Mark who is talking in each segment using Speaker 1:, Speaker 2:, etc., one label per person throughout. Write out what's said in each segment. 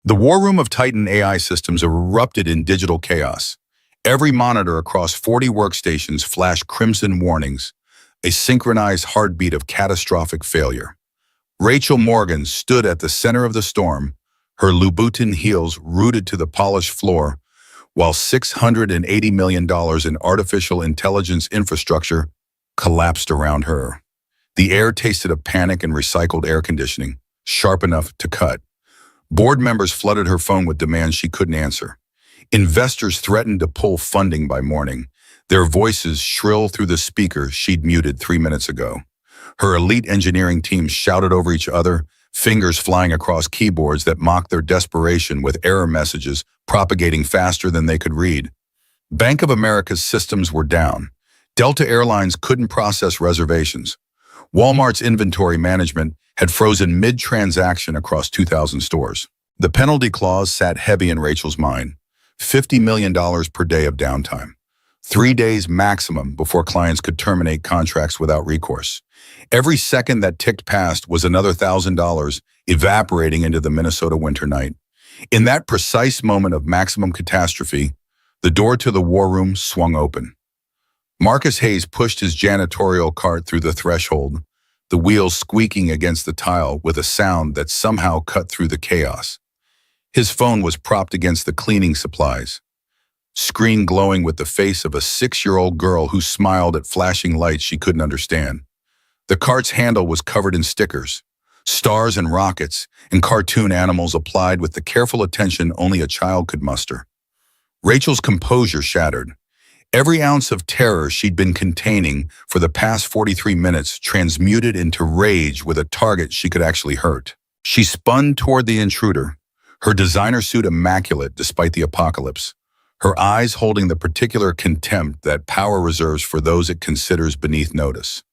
Speaker 1: The war room of Titan AI systems erupted in digital chaos. Every monitor across 40 workstations flashed crimson warnings, a synchronized heartbeat of catastrophic failure. Rachel Morgan stood at the center of the storm, her Louboutin heels rooted to the polished floor, while $680 million in artificial intelligence infrastructure collapsed around her. The air tasted of panic and recycled air conditioning, sharp enough to cut. Board members flooded her phone with demands she couldn't answer. Investors threatened to pull funding by morning, their voices shrill through the speaker she'd muted 3 minutes ago. Her elite engineering team shouted over each other, fingers flying across keyboards that mocked their desperation with error messages propagating faster than they could read. Bank of America's systems were down. Delta Airlines couldn't process reservations. Walmart's inventory management had frozen mid-transaction across 2,000 stores. The penalty clause sat heavy in Rachel's mind. $50 million per day of downtime. 3 days maximum before clients could terminate contracts without recourse. Every second that ticked past was another $1,000 evaporating into the Minnesota winter night. In that precise moment of maximum catastrophe, the door to the war room swung open. Marcus Hayes pushed his janitorial cart through the threshold, the wheels squeaking against the tile with a sound that somehow cut through the chaos. His phone was propped against the cleaning supplies, screen glowing with the face of a 6-year-old girl who smiled at flashing lights she couldn't understand. The cart's handle was covered in stickers, stars and rockets, and cartoon animals applied with the careful attention only a child could muster. Rachel's composure shattered. Every ounce of terror she'd been containing for the past 43 minutes transmuted into rage with a target she could actually hurt. She spun toward the intruder, her designer suit immaculate despite the apocalypse, her eyes holding the particular contempt that power reserves for those it considers beneath notice.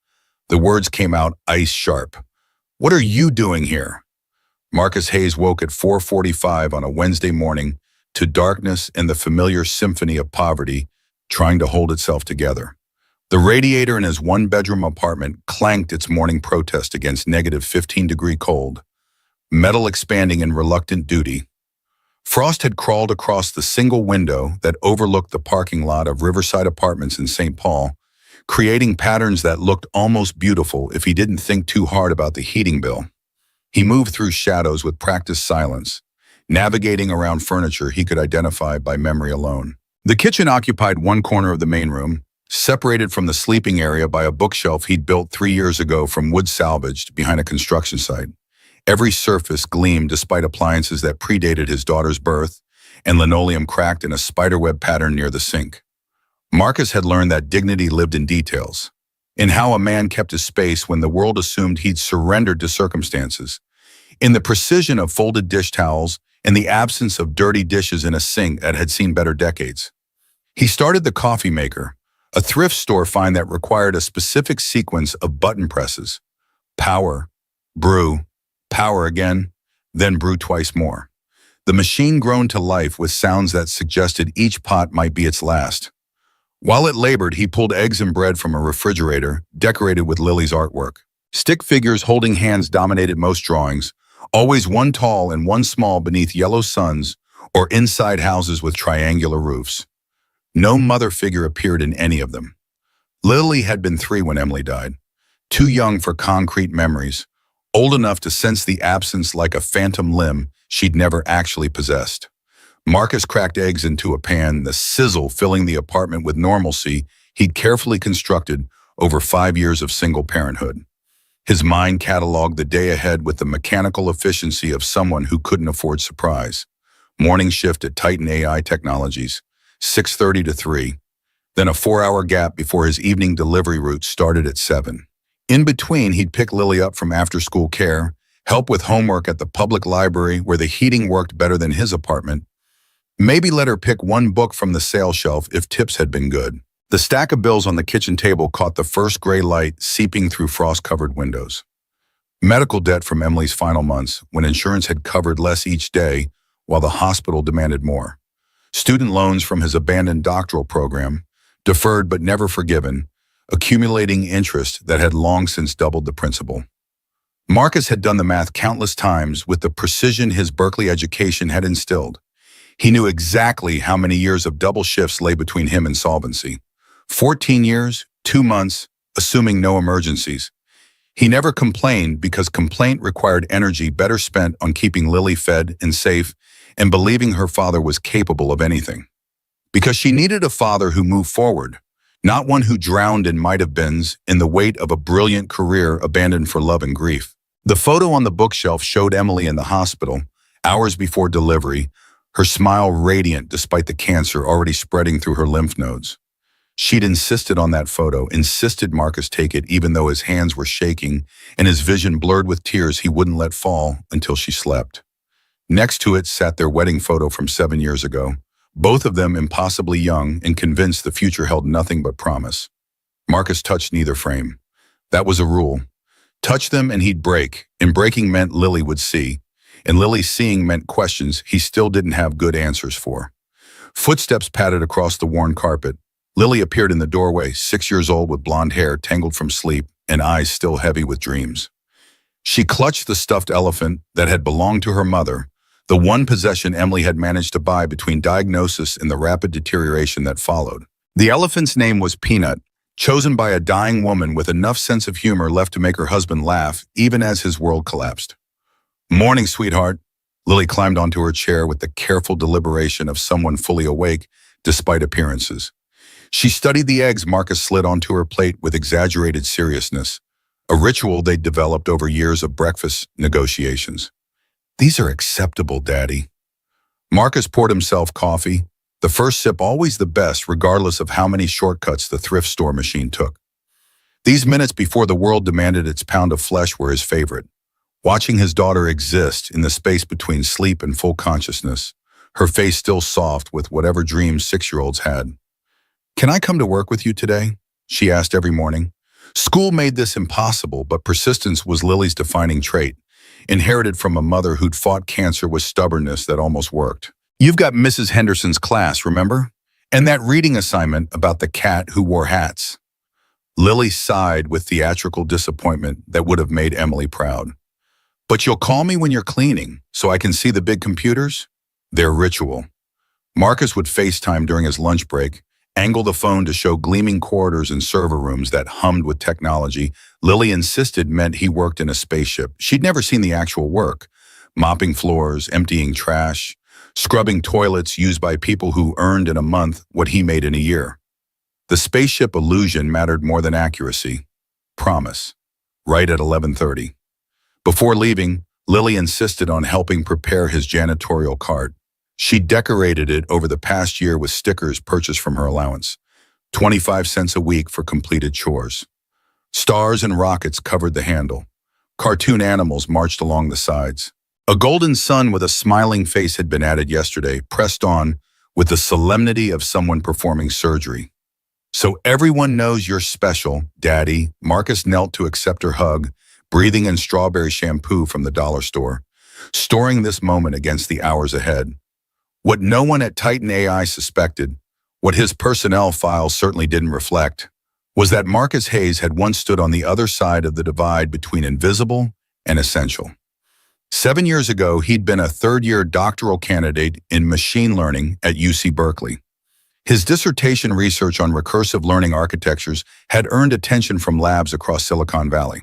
Speaker 1: The words came out ice sharp. "What are you doing here?" Marcus Hayes woke at 4:45 on a Wednesday morning to darkness and the familiar symphony of poverty trying to hold itself together. The radiator in his one-bedroom apartment clanked its morning protest against negative 15-degree cold, metal expanding in reluctant duty. Frost had crawled across the single window that overlooked the parking lot of Riverside Apartments in St. Paul, creating patterns that looked almost beautiful if he didn't think too hard about the heating bill. He moved through shadows with practiced silence, navigating around furniture he could identify by memory alone. The kitchen occupied one corner of the main room, separated from the sleeping area by a bookshelf he'd built 3 years ago from wood salvaged behind a construction site. Every surface gleamed despite appliances that predated his daughter's birth, and linoleum cracked in a spiderweb pattern near the sink. Marcus had learned that dignity lived in details, in how a man kept his space when the world assumed he'd surrendered to circumstances, in the precision of folded dish towels and the absence of dirty dishes in a sink that had seen better decades. He started the coffee maker, a thrift store find that required a specific sequence of button presses. Power, brew, power again, then brew twice more. The machine groaned to life with sounds that suggested each pot might be its last. While it labored, he pulled eggs and bread from a refrigerator decorated with Lily's artwork. Stick figures holding hands dominated most drawings, always one tall and one small beneath yellow suns or inside houses with triangular roofs. No mother figure appeared in any of them. Lily had been 3 when Emily died, too young for concrete memories, old enough to sense the absence like a phantom limb she'd never actually possessed. Marcus cracked eggs into a pan, the sizzle filling the apartment with normalcy he'd carefully constructed over 5 years of single parenthood. His mind cataloged the day ahead with the mechanical efficiency of someone who couldn't afford surprise. Morning shift at Titan AI Technologies, 6:30 to 3, then a 4-hour gap before his evening delivery route started at 7. In between, he'd pick Lily up from after-school care, help with homework at the public library where the heating worked better than his apartment, maybe let her pick one book from the sale shelf if tips had been good. The stack of bills on the kitchen table caught the first gray light seeping through frost-covered windows. Medical debt from Emily's final months, when insurance had covered less each day while the hospital demanded more. Student loans from his abandoned doctoral program, deferred but never forgiven, accumulating interest that had long since doubled the principal. Marcus had done the math countless times with the precision his Berkeley education had instilled. He knew exactly how many years of double shifts lay between him and solvency. 14 years, 2 months, assuming no emergencies. He never complained because complaint required energy better spent on keeping Lily fed and safe and believing her father was capable of anything. Because she needed a father who moved forward, not one who drowned in might-have-beens in the weight of a brilliant career abandoned for love and grief. The photo on the bookshelf showed Emily in the hospital, hours before delivery, her smile radiant despite the cancer already spreading through her lymph nodes. She'd insisted on that photo, insisted Marcus take it even though his hands were shaking and his vision blurred with tears he wouldn't let fall until she slept. Next to it sat their wedding photo from 7 years ago, both of them impossibly young and convinced the future held nothing but promise. Marcus touched neither frame. That was a rule. Touch them and he'd break, and breaking meant Lily would see, and Lily seeing meant questions he still didn't have good answers for. Footsteps padded across the worn carpet. Lily appeared in the doorway, 6 years old with blonde hair tangled from sleep and eyes still heavy with dreams. She clutched the stuffed elephant that had belonged to her mother, the one possession Emily had managed to buy between diagnosis and the rapid deterioration that followed. The elephant's name was Peanut, chosen by a dying woman with enough sense of humor left to make her husband laugh even as his world collapsed. "Morning, sweetheart." Lily climbed onto her chair with the careful deliberation of someone fully awake despite appearances. She studied the eggs Marcus slid onto her plate with exaggerated seriousness, a ritual they'd developed over years of breakfast negotiations. "These are acceptable, Daddy." Marcus poured himself coffee, the first sip always the best regardless of how many shortcuts the thrift store machine took. These minutes before the world demanded its pound of flesh were his favorite. Watching his daughter exist in the space between sleep and full consciousness, her face still soft with whatever dreams 6-year-olds had. "Can I come to work with you today?" she asked every morning. School made this impossible, but persistence was Lily's defining trait, inherited from a mother who'd fought cancer with stubbornness that almost worked. "You've got Mrs. Henderson's class, remember? And that reading assignment about the cat who wore hats." Lily sighed with theatrical disappointment that would have made Emily proud. "But you'll call me when you're cleaning, so I can see the big computers?" Their ritual. Marcus would FaceTime during his lunch break, angle the phone to show gleaming corridors and server rooms that hummed with technology Lily insisted meant he worked in a spaceship. She'd never seen the actual work. Mopping floors, emptying trash, scrubbing toilets used by people who earned in a month what he made in a year. The spaceship illusion mattered more than accuracy. Promise. Right at 11:30. Before leaving, Lily insisted on helping prepare his janitorial cart. She decorated it over the past year with stickers purchased from her allowance. 25 cents a week for completed chores. Stars and rockets covered the handle. Cartoon animals marched along the sides. A golden sun with a smiling face had been added yesterday, pressed on with the solemnity of someone performing surgery. "So everyone knows you're special, Daddy." Marcus knelt to accept her hug, breathing in strawberry shampoo from the dollar store, storing this moment against the hours ahead. What no one at Titan AI suspected, what his personnel files certainly didn't reflect, was that Marcus Hayes had once stood on the other side of the divide between invisible and essential. 7 years ago, he'd been a third-year doctoral candidate in machine learning at UC Berkeley. His dissertation research on recursive learning architectures had earned attention from labs across Silicon Valley.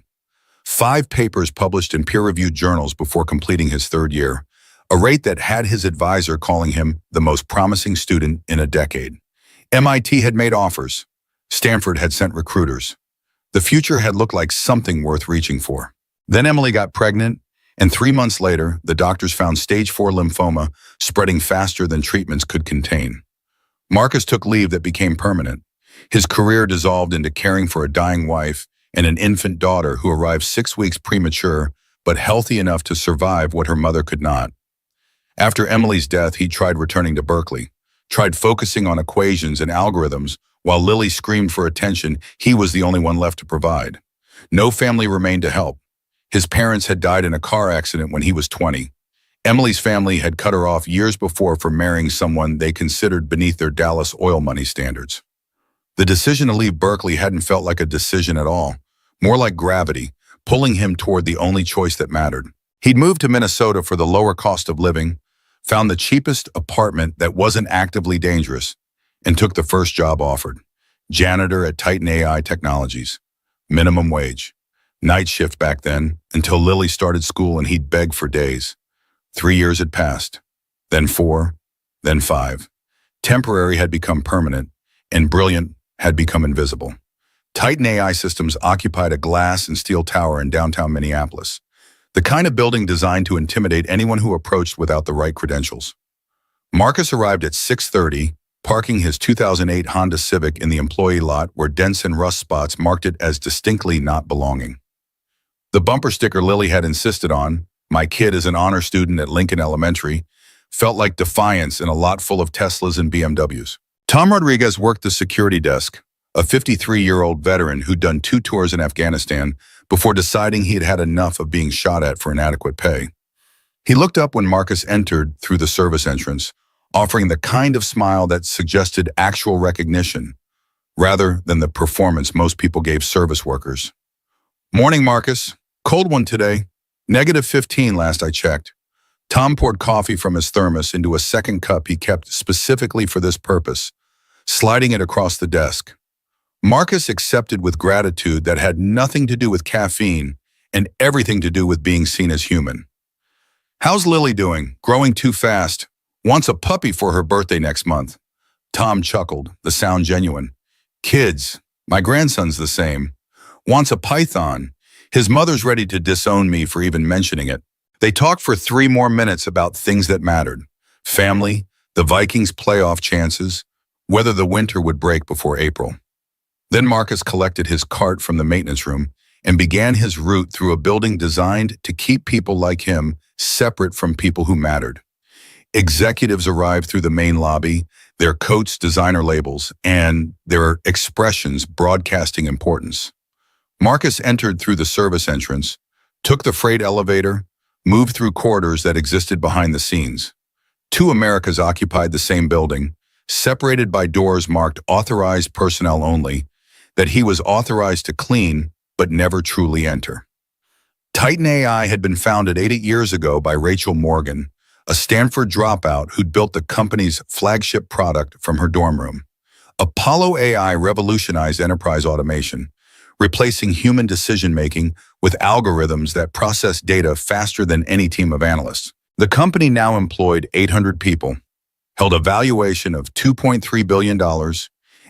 Speaker 1: 5 papers published in peer-reviewed journals before completing his third year, a rate that had his advisor calling him the most promising student in a decade. MIT had made offers. Stanford had sent recruiters. The future had looked like something worth reaching for. Then Emily got pregnant, and 3 months later, the doctors found stage 4 lymphoma spreading faster than treatments could contain. Marcus took leave that became permanent. His career dissolved into caring for a dying wife and an infant daughter who arrived 6 weeks premature, but healthy enough to survive what her mother could not. After Emily's death, he tried returning to Berkeley, tried focusing on equations and algorithms. While Lily screamed for attention, he was the only one left to provide. No family remained to help. His parents had died in a car accident when he was 20. Emily's family had cut her off years before for marrying someone they considered beneath their Dallas oil money standards. The decision to leave Berkeley hadn't felt like a decision at all, more like gravity, pulling him toward the only choice that mattered. He'd moved to Minnesota for the lower cost of living, found the cheapest apartment that wasn't actively dangerous, and took the first job offered. Janitor at Titan AI Technologies. Minimum wage. Night shift back then, until Lily started school and he'd beg for days. 3 years had passed. Then 4, then 5. Temporary had become permanent, and brilliant had become invisible. Titan AI Systems occupied a glass and steel tower in downtown Minneapolis, the kind of building designed to intimidate anyone who approached without the right credentials. Marcus arrived at 6:30, parking his 2008 Honda Civic in the employee lot where dents and rust spots marked it as distinctly not belonging. The bumper sticker Lily had insisted on, "My kid is an honor student at Lincoln Elementary," felt like defiance in a lot full of Teslas and BMWs. Tom Rodriguez worked the security desk, a 53-year-old veteran who'd done 2 tours in Afghanistan before deciding he'd had enough of being shot at for inadequate pay. He looked up when Marcus entered through the service entrance, offering the kind of smile that suggested actual recognition, rather than the performance most people gave service workers. "Morning, Marcus. Cold one today. -15 last I checked." Tom poured coffee from his thermos into a second cup he kept specifically for this purpose, sliding it across the desk. Marcus accepted with gratitude that had nothing to do with caffeine and everything to do with being seen as human. "How's Lily doing? Growing too fast. Wants a puppy for her birthday next month." Tom chuckled, the sound genuine. "Kids. My grandson's the same. Wants a python. His mother's ready to disown me for even mentioning it." They talked for 3 more minutes about things that mattered. Family, the Vikings' playoff chances, whether the winter would break before April. Then Marcus collected his cart from the maintenance room and began his route through a building designed to keep people like him separate from people who mattered. Executives arrived through the main lobby, their coats designer labels, and their expressions broadcasting importance. Marcus entered through the service entrance, took the freight elevator, moved through corridors that existed behind the scenes. 2 Americas occupied the same building, separated by doors marked "Authorized Personnel Only," that he was authorized to clean but never truly enter. Titan AI had been founded 8 years ago by Rachel Morgan, a Stanford dropout who'd built the company's flagship product from her dorm room. Apollo AI revolutionized enterprise automation, replacing human decision-making with algorithms that process data faster than any team of analysts. The company now employed 800 people, held a valuation of $2.3 billion,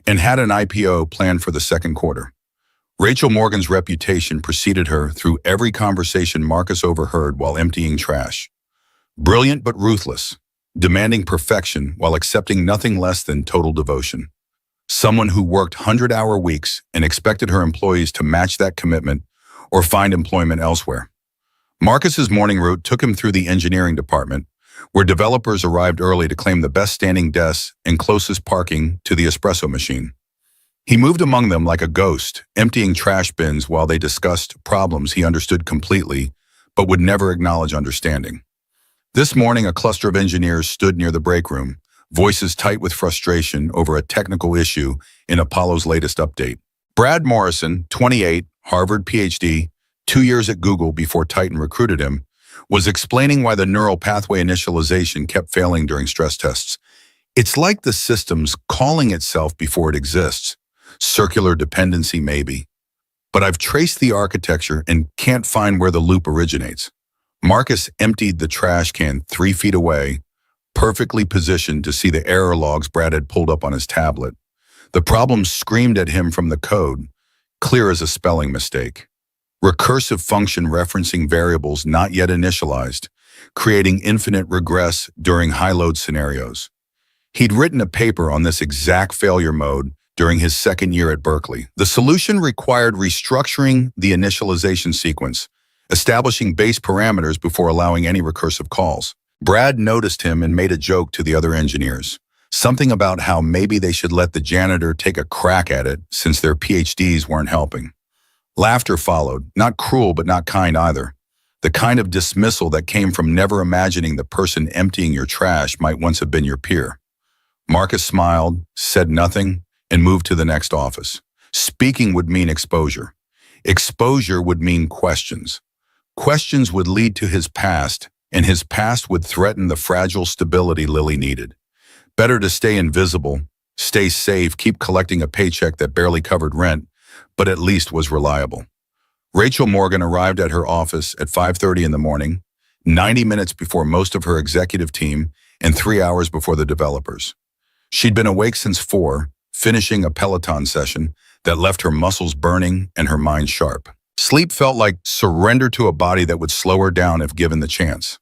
Speaker 1: and had an IPO planned for the second quarter. Rachel Morgan's reputation preceded her through every conversation Marcus overheard while emptying trash. Brilliant but ruthless, demanding perfection while accepting nothing less than total devotion. Someone who worked 100-hour weeks and expected her employees to match that commitment or find employment elsewhere. Marcus's morning route took him through the engineering department, where developers arrived early to claim the best standing desks and closest parking to the espresso machine. He moved among them like a ghost, emptying trash bins while they discussed problems he understood completely, but would never acknowledge understanding. This morning, a cluster of engineers stood near the break room, voices tight with frustration over a technical issue in Apollo's latest update. Brad Morrison, 28, Harvard PhD, 2 years at Google before Titan recruited him, was explaining why the neural pathway initialization kept failing during stress tests. "It's like the system's calling itself before it exists. Circular dependency, maybe. But I've traced the architecture and can't find where the loop originates." Marcus emptied the trash can 3 feet away, perfectly positioned to see the error logs Brad had pulled up on his tablet. The problem screamed at him from the code, clear as a spelling mistake. Recursive function referencing variables not yet initialized, creating infinite regress during high-load scenarios. He'd written a paper on this exact failure mode during his second year at Berkeley. The solution required restructuring the initialization sequence, establishing base parameters before allowing any recursive calls. Brad noticed him and made a joke to the other engineers. Something about how maybe they should let the janitor take a crack at it since their PhDs weren't helping. Laughter followed, not cruel but not kind either. The kind of dismissal that came from never imagining the person emptying your trash might once have been your peer. Marcus smiled, said nothing, and moved to the next office. Speaking would mean exposure. Exposure would mean questions. Questions would lead to his past, and his past would threaten the fragile stability Lily needed. Better to stay invisible, stay safe, keep collecting a paycheck that barely covered rent, but at least was reliable. Rachel Morgan arrived at her office at 5:30 in the morning, 90 minutes before most of her executive team and 3 hours before the developers. She'd been awake since 4, finishing a Peloton session that left her muscles burning and her mind sharp. Sleep felt like surrender to a body that would slow her down if given the chance.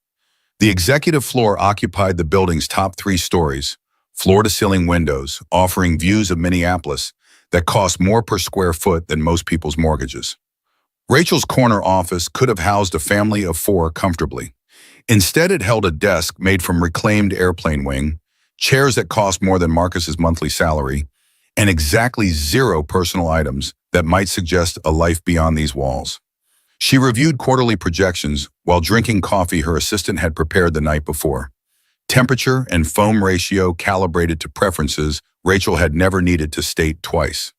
Speaker 1: The executive floor occupied the building's top 3 stories, floor-to-ceiling windows, offering views of Minneapolis that cost more per square foot than most people's mortgages. Rachel's corner office could have housed a family of 4 comfortably. Instead, it held a desk made from reclaimed airplane wing, chairs that cost more than Marcus's monthly salary, and exactly 0 personal items that might suggest a life beyond these walls. She reviewed quarterly projections while drinking coffee her assistant had prepared the night before. Temperature and foam ratio calibrated to preferences Rachel had never needed to state twice.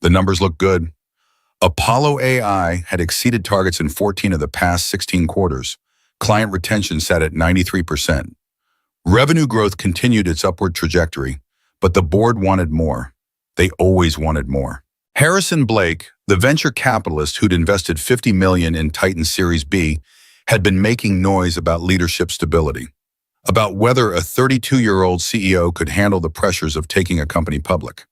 Speaker 1: The numbers looked good. Apollo AI had exceeded targets in 14 of the past 16 quarters. Client retention sat at 93%. Revenue growth continued its upward trajectory, but the board wanted more. They always wanted more. Harrison Blake, the venture capitalist who'd invested $50 million in Titan Series B, had been making noise about leadership stability, about whether a 32-year-old CEO could handle the pressures of taking a company public,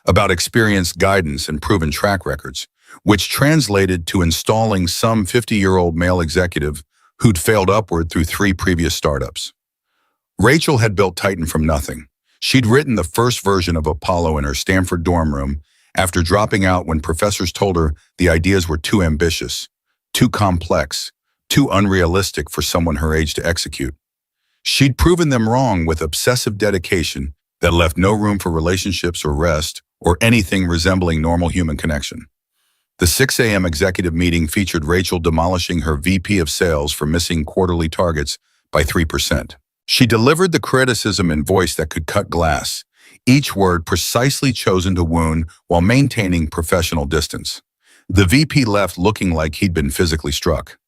Speaker 1: about experienced guidance and proven track records, which translated to installing some 50-year-old male executive who'd failed upward through 3 previous startups. Rachel had built Titan from nothing. She'd written the first version of Apollo in her Stanford dorm room after dropping out when professors told her the ideas were too ambitious, too complex, too unrealistic for someone her age to execute. She'd proven them wrong with obsessive dedication that left no room for relationships or rest or anything resembling normal human connection. The 6 a.m. executive meeting featured Rachel demolishing her VP of sales for missing quarterly targets by 3%. She delivered the criticism in voice that could cut glass, each word precisely chosen to wound while maintaining professional distance. The VP left looking like he'd been physically struck.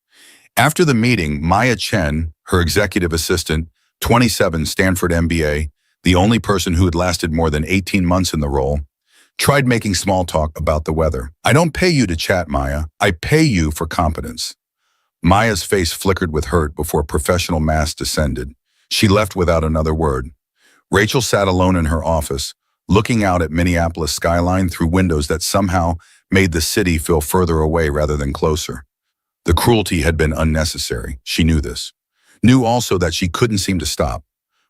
Speaker 1: After the meeting, Maya Chen, her executive assistant, 27, Stanford MBA, the only person who had lasted more than 18 months in the role, tried making small talk about the weather. "I don't pay you to chat, Maya. I pay you for competence." Maya's face flickered with hurt before professional mask descended. She left without another word. Rachel sat alone in her office, looking out at Minneapolis skyline through windows that somehow made the city feel further away rather than closer. The cruelty had been unnecessary. She knew this. Knew also that she couldn't seem to stop.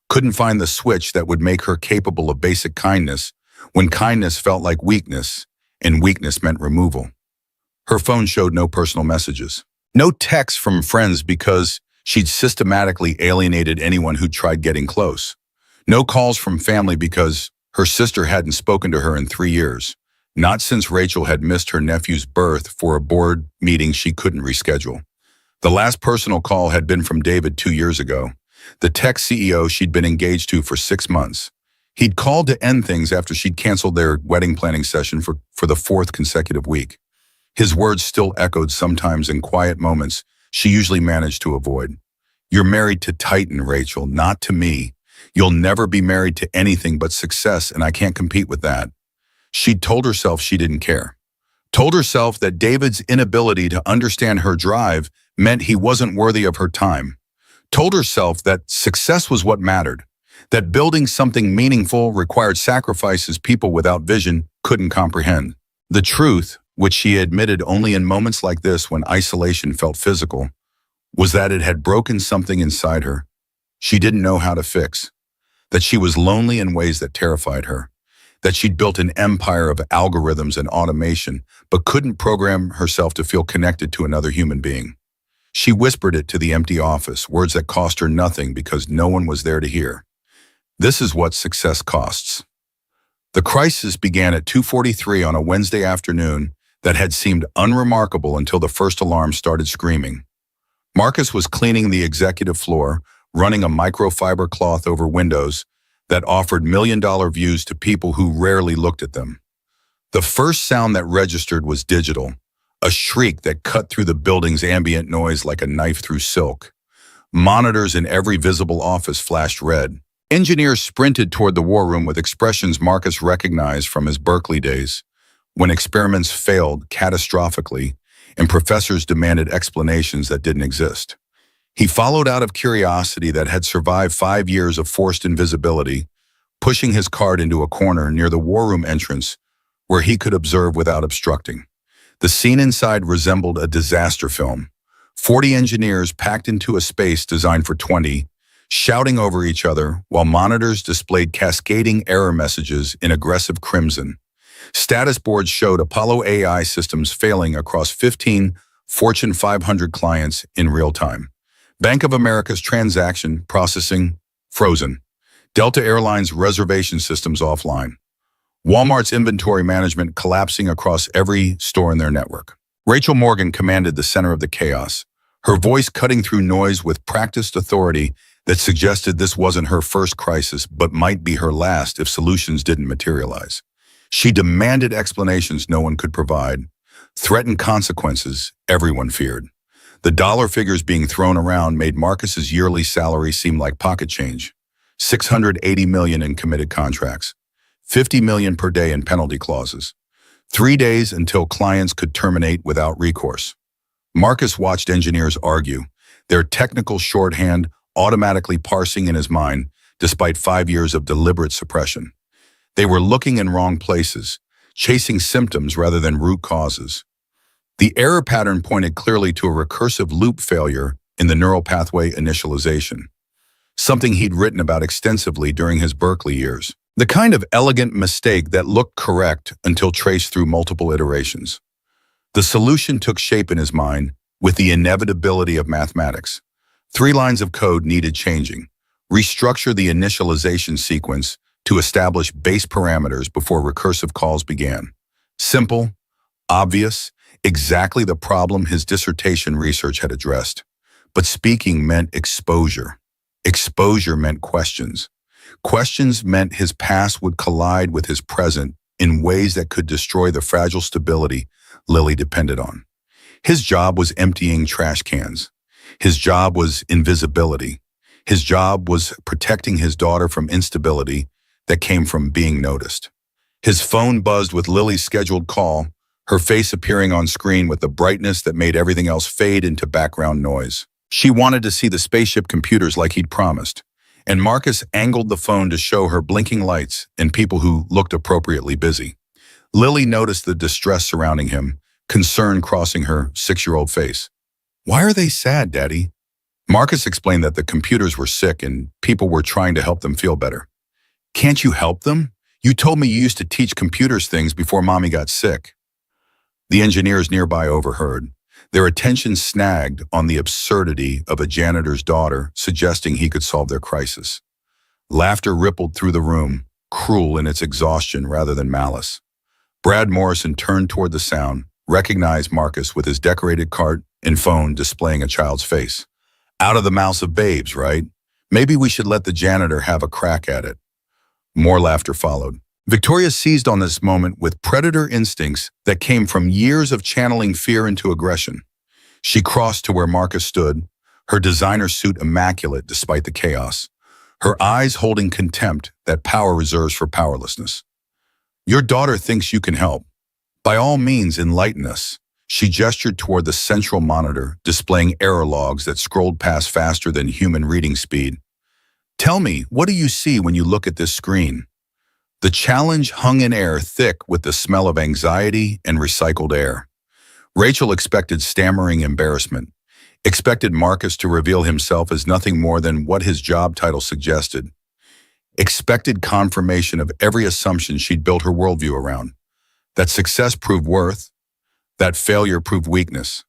Speaker 1: Couldn't find the switch that would make her capable of basic kindness when kindness felt like weakness, and weakness meant removal. Her phone showed no personal messages. No texts from friends because she'd systematically alienated anyone who tried getting close. No calls from family because her sister hadn't spoken to her in 3 years, not since Rachel had missed her nephew's birth for a board meeting she couldn't reschedule. The last personal call had been from David 2 years ago, the tech CEO she'd been engaged to for 6 months. He'd called to end things after she'd canceled their wedding planning session for the 4th consecutive week. His words still echoed sometimes in quiet moments she usually managed to avoid. "You're married to Titan, Rachel, not to me. You'll never be married to anything but success, and I can't compete with that." She'd told herself she didn't care. Told herself that David's inability to understand her drive meant he wasn't worthy of her time. Told herself that success was what mattered, that building something meaningful required sacrifices people without vision couldn't comprehend. The truth, which she admitted only in moments like this when isolation felt physical, was that it had broken something inside her she didn't know how to fix, that she was lonely in ways that terrified her, that she'd built an empire of algorithms and automation but couldn't program herself to feel connected to another human being. She whispered it to the empty office, words that cost her nothing because no one was there to hear. This is what success costs. The crisis began at 2:43 on a Wednesday afternoon that had seemed unremarkable until the first alarm started screaming. Marcus was cleaning the executive floor, running a microfiber cloth over windows that offered million-dollar views to people who rarely looked at them. The first sound that registered was digital, a shriek that cut through the building's ambient noise like a knife through silk. Monitors in every visible office flashed red. Engineers sprinted toward the war room with expressions Marcus recognized from his Berkeley days, when experiments failed catastrophically and professors demanded explanations that didn't exist. He followed out of curiosity that had survived 5 years of forced invisibility, pushing his cart into a corner near the war room entrance where he could observe without obstructing. The scene inside resembled a disaster film. 40 engineers packed into a space designed for 20, shouting over each other while monitors displayed cascading error messages in aggressive crimson. Status boards showed Apollo AI systems failing across 15 Fortune 500 clients in real time. Bank of America's transaction processing frozen. Delta Airlines reservation systems offline. Walmart's inventory management collapsing across every store in their network. Rachel Morgan commanded the center of the chaos, her voice cutting through noise with practiced authority that suggested this wasn't her first crisis but might be her last if solutions didn't materialize. She demanded explanations no one could provide, threatened consequences everyone feared. The dollar figures being thrown around made Marcus's yearly salary seem like pocket change. $680 million in committed contracts, $50 million per day in penalty clauses, 3 days until clients could terminate without recourse. Marcus watched engineers argue, their technical shorthand automatically parsing in his mind despite 5 years of deliberate suppression. They were looking in wrong places, chasing symptoms rather than root causes. The error pattern pointed clearly to a recursive loop failure in the neural pathway initialization, something he'd written about extensively during his Berkeley years. The kind of elegant mistake that looked correct until traced through multiple iterations. The solution took shape in his mind with the inevitability of mathematics. 3 lines of code needed changing. Restructure the initialization sequence to establish base parameters before recursive calls began. Simple, obvious, exactly the problem his dissertation research had addressed. But speaking meant exposure. Exposure meant questions. Questions meant his past would collide with his present in ways that could destroy the fragile stability Lily depended on. His job was emptying trash cans. His job was invisibility. His job was protecting his daughter from instability that came from being noticed. His phone buzzed with Lily's scheduled call, her face appearing on screen with the brightness that made everything else fade into background noise. She wanted to see the spaceship computers like he'd promised, and Marcus angled the phone to show her blinking lights and people who looked appropriately busy. Lily noticed the distress surrounding him, concern crossing her 6-year-old face. "Why are they sad, Daddy?" Marcus explained that the computers were sick and people were trying to help them feel better. "Can't you help them? You told me you used to teach computers things before Mommy got sick." The engineers nearby overheard, their attention snagged on the absurdity of a janitor's daughter suggesting he could solve their crisis. Laughter rippled through the room, cruel in its exhaustion rather than malice. Brad Morrison turned toward the sound, recognized Marcus with his decorated cart and phone displaying a child's face. "Out of the mouths of babes, right? Maybe we should let the janitor have a crack at it." More laughter followed. Victoria seized on this moment with predator instincts that came from years of channeling fear into aggression. She crossed to where Marcus stood, her designer suit immaculate despite the chaos, her eyes holding contempt that power reserves for powerlessness. "Your daughter thinks you can help. By all means, enlighten us." She gestured toward the central monitor, displaying error logs that scrolled past faster than human reading speed. "Tell me, what do you see when you look at this screen?" The challenge hung in air thick with the smell of anxiety and recycled air. Rachel expected stammering embarrassment, expected Marcus to reveal himself as nothing more than what his job title suggested, expected confirmation of every assumption she'd built her worldview around, that success proved worth, that failure proved weakness,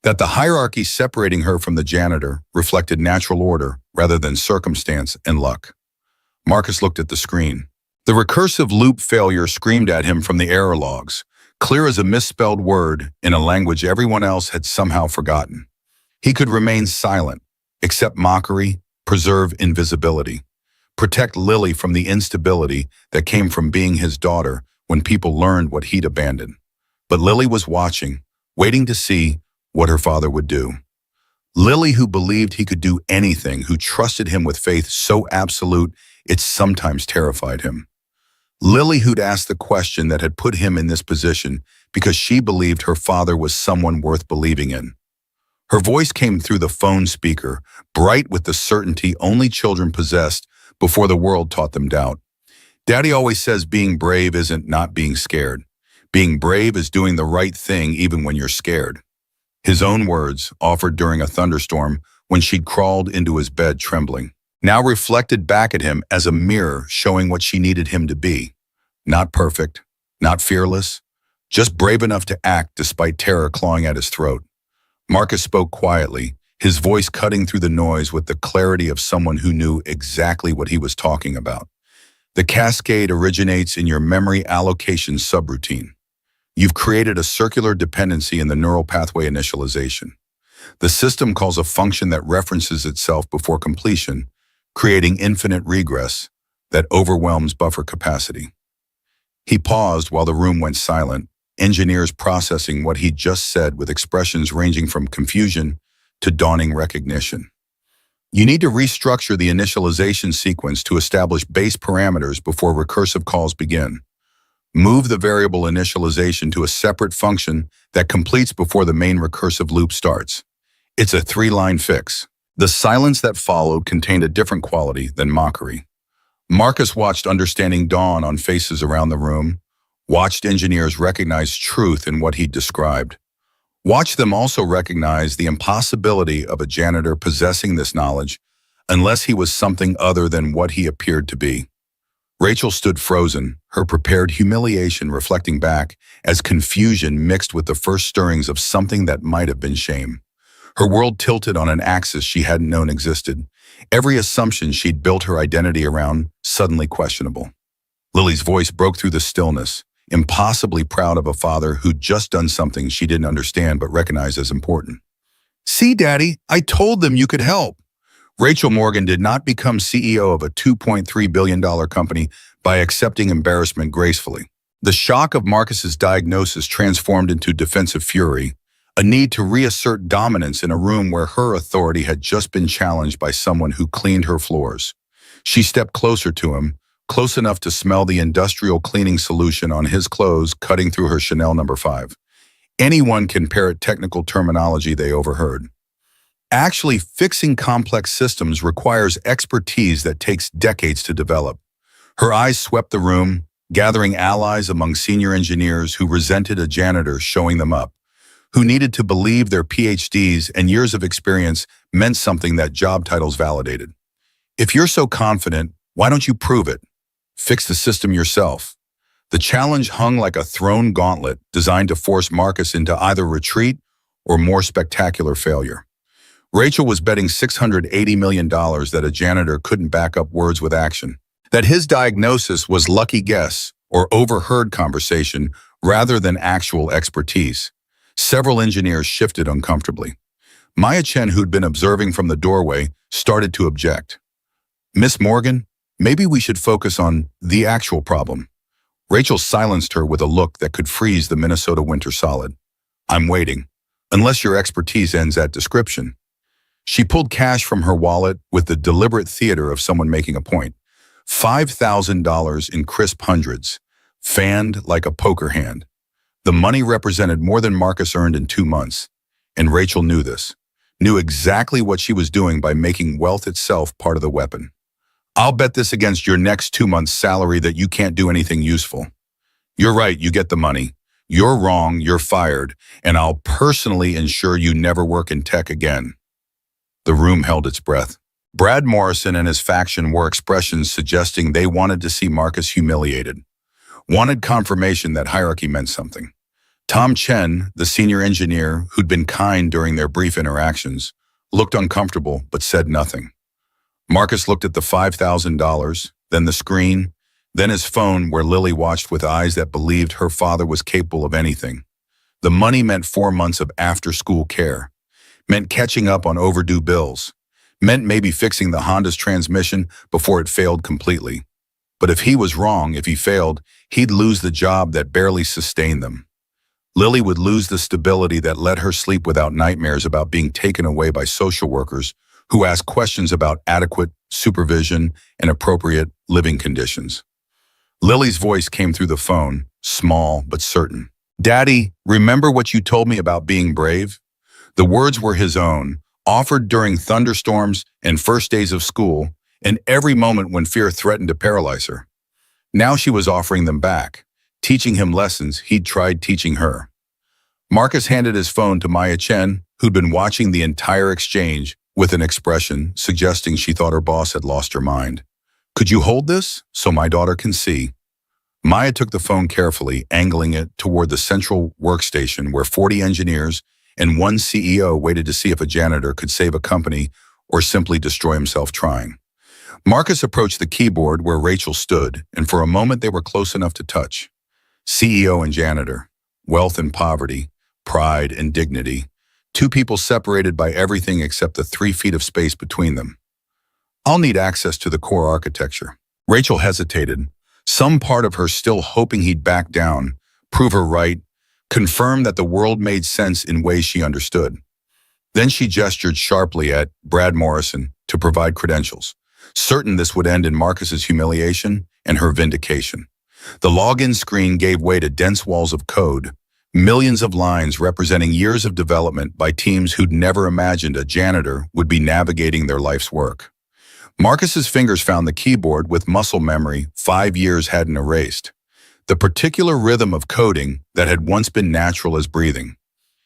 Speaker 1: that the hierarchy separating her from the janitor reflected natural order rather than circumstance and luck. Marcus looked at the screen. The recursive loop failure screamed at him from the error logs, clear as a misspelled word in a language everyone else had somehow forgotten. He could remain silent, accept mockery, preserve invisibility, protect Lily from the instability that came from being his daughter when people learned what he'd abandoned. But Lily was watching, waiting to see what her father would do. Lily, who believed he could do anything, who trusted him with faith so absolute it sometimes terrified him. Lily, who'd asked the question that had put him in this position because she believed her father was someone worth believing in. Her voice came through the phone speaker, bright with the certainty only children possessed before the world taught them doubt. Daddy always says being brave isn't not being scared. Being brave is doing the right thing even when you're scared. His own words, offered during a thunderstorm when she'd crawled into his bed trembling, now reflected back at him as a mirror showing what she needed him to be. Not perfect, not fearless, just brave enough to act despite terror clawing at his throat. Marcus spoke quietly, his voice cutting through the noise with the clarity of someone who knew exactly what he was talking about. The cascade originates in your memory allocation subroutine. You've created a circular dependency in the neural pathway initialization. The system calls a function that references itself before completion, creating infinite regress that overwhelms buffer capacity. He paused while the room went silent, engineers processing what he'd just said with expressions ranging from confusion to dawning recognition. You need to restructure the initialization sequence to establish base parameters before recursive calls begin. Move the variable initialization to a separate function that completes before the main recursive loop starts. It's a three-line fix. The silence that followed contained a different quality than mockery. Marcus watched understanding dawn on faces around the room, watched engineers recognize truth in what he'd described. Watched them also recognize the impossibility of a janitor possessing this knowledge unless he was something other than what he appeared to be. Rachel stood frozen, her prepared humiliation reflecting back as confusion mixed with the first stirrings of something that might have been shame. Her world tilted on an axis she hadn't known existed, every assumption she'd built her identity around suddenly questionable. Lily's voice broke through the stillness, impossibly proud of a father who'd just done something she didn't understand but recognized as important. "See, Daddy, I told them you could help." Rachel Morgan did not become CEO of a $2.3 billion company by accepting embarrassment gracefully. The shock of Marcus's diagnosis transformed into defensive fury, a need to reassert dominance in a room where her authority had just been challenged by someone who cleaned her floors. She stepped closer to him, close enough to smell the industrial cleaning solution on his clothes cutting through her Chanel No. 5. Anyone can parrot technical terminology they overheard. Actually, fixing complex systems requires expertise that takes decades to develop. Her eyes swept the room, gathering allies among senior engineers who resented a janitor showing them up, who needed to believe their PhDs and years of experience meant something that job titles validated. If you're so confident, why don't you prove it? Fix the system yourself. The challenge hung like a thrown gauntlet designed to force Marcus into either retreat or more spectacular failure. Rachel was betting $680 million that a janitor couldn't back up words with action, that his diagnosis was lucky guess or overheard conversation rather than actual expertise. Several engineers shifted uncomfortably. Maya Chen, who'd been observing from the doorway, started to object. "Miss Morgan, maybe we should focus on the actual problem." Rachel silenced her with a look that could freeze the Minnesota winter solid. "I'm waiting, unless your expertise ends at description." She pulled cash from her wallet with the deliberate theater of someone making a point. $5,000 in crisp hundreds, fanned like a poker hand. The money represented more than Marcus earned in 2 months, and Rachel knew this, knew exactly what she was doing by making wealth itself part of the weapon. "I'll bet this against your next 2 months' salary that you can't do anything useful." "You're right, you get the money. You're wrong, you're fired, and I'll personally ensure you never work in tech again." The room held its breath. Brad Morrison and his faction wore expressions suggesting they wanted to see Marcus humiliated, wanted confirmation that hierarchy meant something. Tom Chen, the senior engineer who'd been kind during their brief interactions, looked uncomfortable but said nothing. Marcus looked at the $5,000, then the screen, then his phone where Lily watched with eyes that believed her father was capable of anything. The money meant 4 months of after-school care, meant catching up on overdue bills, meant maybe fixing the Honda's transmission before it failed completely. But if he was wrong, if he failed, he'd lose the job that barely sustained them. Lily would lose the stability that let her sleep without nightmares about being taken away by social workers who asked questions about adequate supervision and appropriate living conditions. Lily's voice came through the phone, small but certain. "Daddy, remember what you told me about being brave?" The words were his own, offered during thunderstorms and first days of school, and every moment when fear threatened to paralyze her. Now she was offering them back, teaching him lessons he'd tried teaching her. Marcus handed his phone to Maya Chen, who'd been watching the entire exchange with an expression suggesting she thought her boss had lost her mind. "Could you hold this so my daughter can see?" Maya took the phone carefully, angling it toward the central workstation where 40 engineers and one CEO waited to see if a janitor could save a company or simply destroy himself trying. Marcus approached the keyboard where Rachel stood, and for a moment they were close enough to touch. CEO and janitor, wealth and poverty, pride and dignity, two people separated by everything except the 3 feet of space between them. "I'll need access to the core architecture." Rachel hesitated, some part of her still hoping he'd back down, prove her right, confirm that the world made sense in ways she understood. Then she gestured sharply at Brad Morrison to provide credentials, certain this would end in Marcus's humiliation and her vindication. The login screen gave way to dense walls of code, millions of lines representing years of development by teams who'd never imagined a janitor would be navigating their life's work. Marcus's fingers found the keyboard with muscle memory 5 years hadn't erased, the particular rhythm of coding that had once been natural as breathing.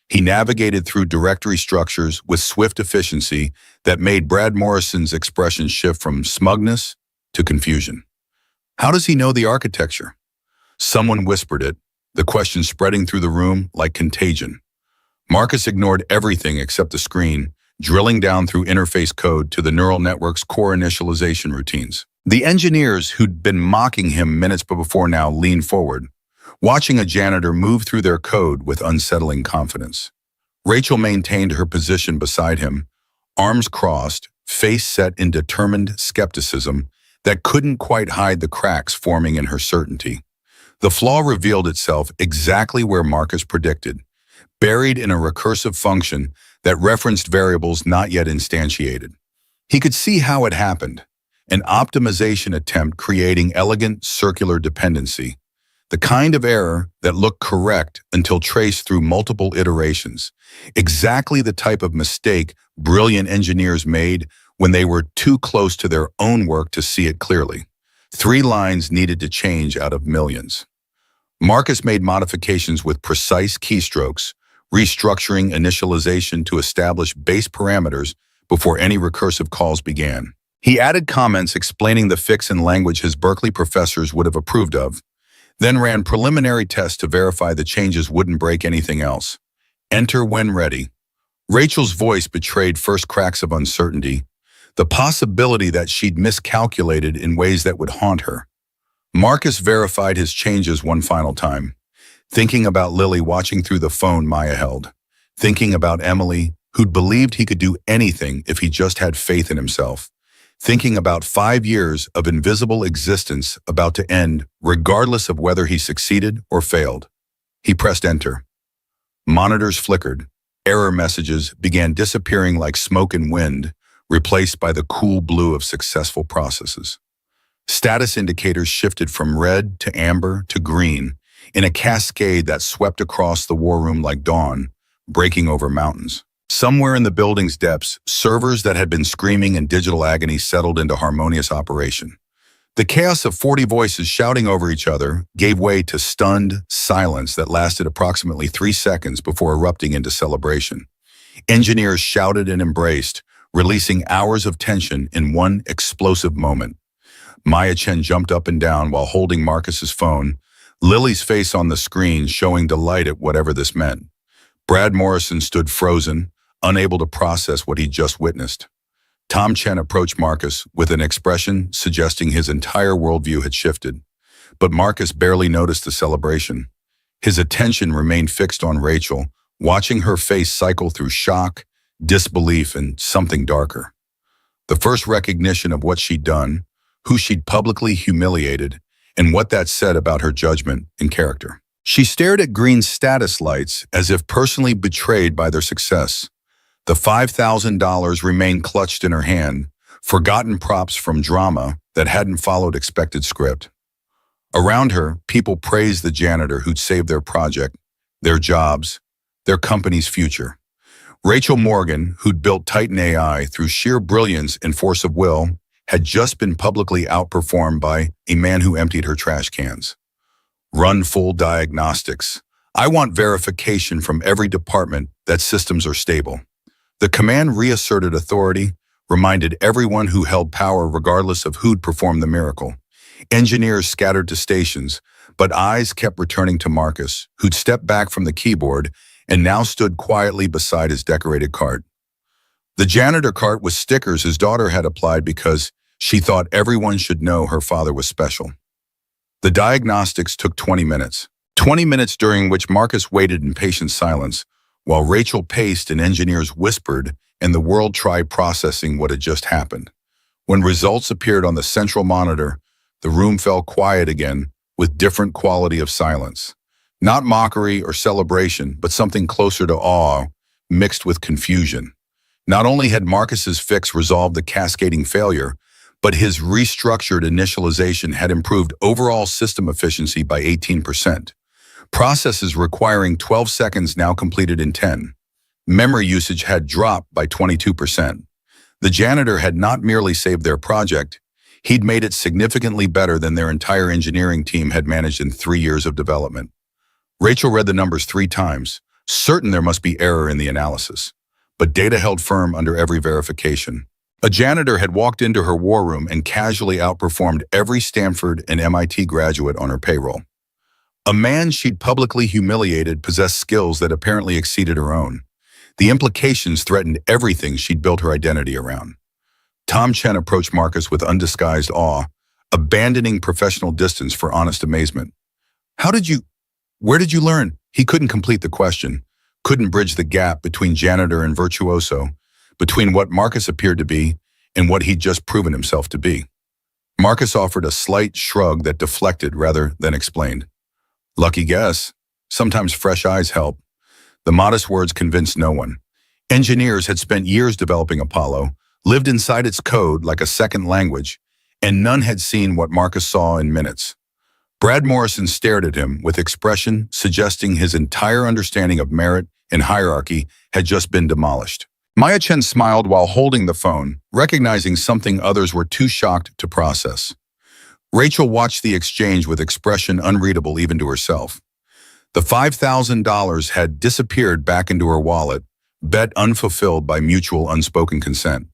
Speaker 1: He navigated through directory structures with swift efficiency that made Brad Morrison's expression shift from smugness to confusion. "How does he know the architecture?" Someone whispered it, the question spreading through the room like contagion. Marcus ignored everything except the screen, drilling down through interface code to the neural network's core initialization routines. The engineers who'd been mocking him minutes before now leaned forward, watching a janitor move through their code with unsettling confidence. Rachel maintained her position beside him, arms crossed, face set in determined skepticism that couldn't quite hide the cracks forming in her certainty. The flaw revealed itself exactly where Marcus predicted, buried in a recursive function that referenced variables not yet instantiated. He could see how it happened, an optimization attempt creating elegant circular dependency, the kind of error that looked correct until traced through multiple iterations, exactly the type of mistake brilliant engineers made when they were too close to their own work to see it clearly. 3 lines needed to change out of millions. Marcus made modifications with precise keystrokes, restructuring initialization to establish base parameters before any recursive calls began. He added comments explaining the fix in language his Berkeley professors would have approved of, then ran preliminary tests to verify the changes wouldn't break anything else. "Enter when ready." Rachel's voice betrayed first cracks of uncertainty, the possibility that she'd miscalculated in ways that would haunt her. Marcus verified his changes one final time, thinking about Lily watching through the phone Maya held, thinking about Emily, who'd believed he could do anything if he just had faith in himself, thinking about 5 years of invisible existence about to end regardless of whether he succeeded or failed. He pressed enter. Monitors flickered. Error messages began disappearing like smoke and wind, replaced by the cool blue of successful processes. Status indicators shifted from red to amber to green in a cascade that swept across the war room like dawn, breaking over mountains. Somewhere in the building's depths, servers that had been screaming in digital agony settled into harmonious operation. The chaos of 40 voices shouting over each other gave way to stunned silence that lasted approximately 3 seconds before erupting into celebration. Engineers shouted and embraced, releasing hours of tension in one explosive moment. Maya Chen jumped up and down while holding Marcus's phone, Lily's face on the screen showing delight at whatever this meant. Brad Morrison stood frozen, unable to process what he'd just witnessed. Tom Chen approached Marcus with an expression suggesting his entire worldview had shifted. But Marcus barely noticed the celebration. His attention remained fixed on Rachel, watching her face cycle through shock, disbelief, and something darker. The first recognition of what she'd done, who she'd publicly humiliated, and what that said about her judgment and character. She stared at green status lights as if personally betrayed by their success. The $5,000 remained clutched in her hand, forgotten props from drama that hadn't followed expected script. Around her, people praised the janitor who'd saved their project, their jobs, their company's future. Rachel Morgan, who'd built Titan AI through sheer brilliance and force of will, had just been publicly outperformed by a man who emptied her trash cans. Run full diagnostics. I want verification from every department that systems are stable. The command reasserted authority, reminded everyone who held power regardless of who'd performed the miracle. Engineers scattered to stations, but eyes kept returning to Marcus, who'd stepped back from the keyboard and now stood quietly beside his decorated cart. The janitor cart with stickers his daughter had applied because she thought everyone should know her father was special. The diagnostics took 20 minutes. 20 minutes during which Marcus waited in patient silence, while Rachel paced and engineers whispered and the world tried processing what had just happened. When results appeared on the central monitor, the room fell quiet again with different quality of silence. Not mockery or celebration, but something closer to awe, mixed with confusion. Not only had Marcus's fix resolved the cascading failure, but his restructured initialization had improved overall system efficiency by 18%. Processes requiring 12 seconds now completed in 10. Memory usage had dropped by 22%. The janitor had not merely saved their project, he'd made it significantly better than their entire engineering team had managed in 3 years of development. Rachel read the numbers 3 times, certain there must be error in the analysis, but data held firm under every verification. A janitor had walked into her war room and casually outperformed every Stanford and MIT graduate on her payroll. A man she'd publicly humiliated possessed skills that apparently exceeded her own. The implications threatened everything she'd built her identity around. Tom Chen approached Marcus with undisguised awe, abandoning professional distance for honest amazement. Where did you learn? He couldn't complete the question, couldn't bridge the gap between janitor and virtuoso, between what Marcus appeared to be and what he'd just proven himself to be. Marcus offered a slight shrug that deflected rather than explained. Lucky guess. Sometimes fresh eyes help. The modest words convinced no one. Engineers had spent years developing Apollo, lived inside its code like a second language, and none had seen what Marcus saw in minutes. Brad Morrison stared at him with expression suggesting his entire understanding of merit and hierarchy had just been demolished. Maya Chen smiled while holding the phone, recognizing something others were too shocked to process. Rachel watched the exchange with expression unreadable even to herself. The $5,000 had disappeared back into her wallet, bet unfulfilled by mutual unspoken consent.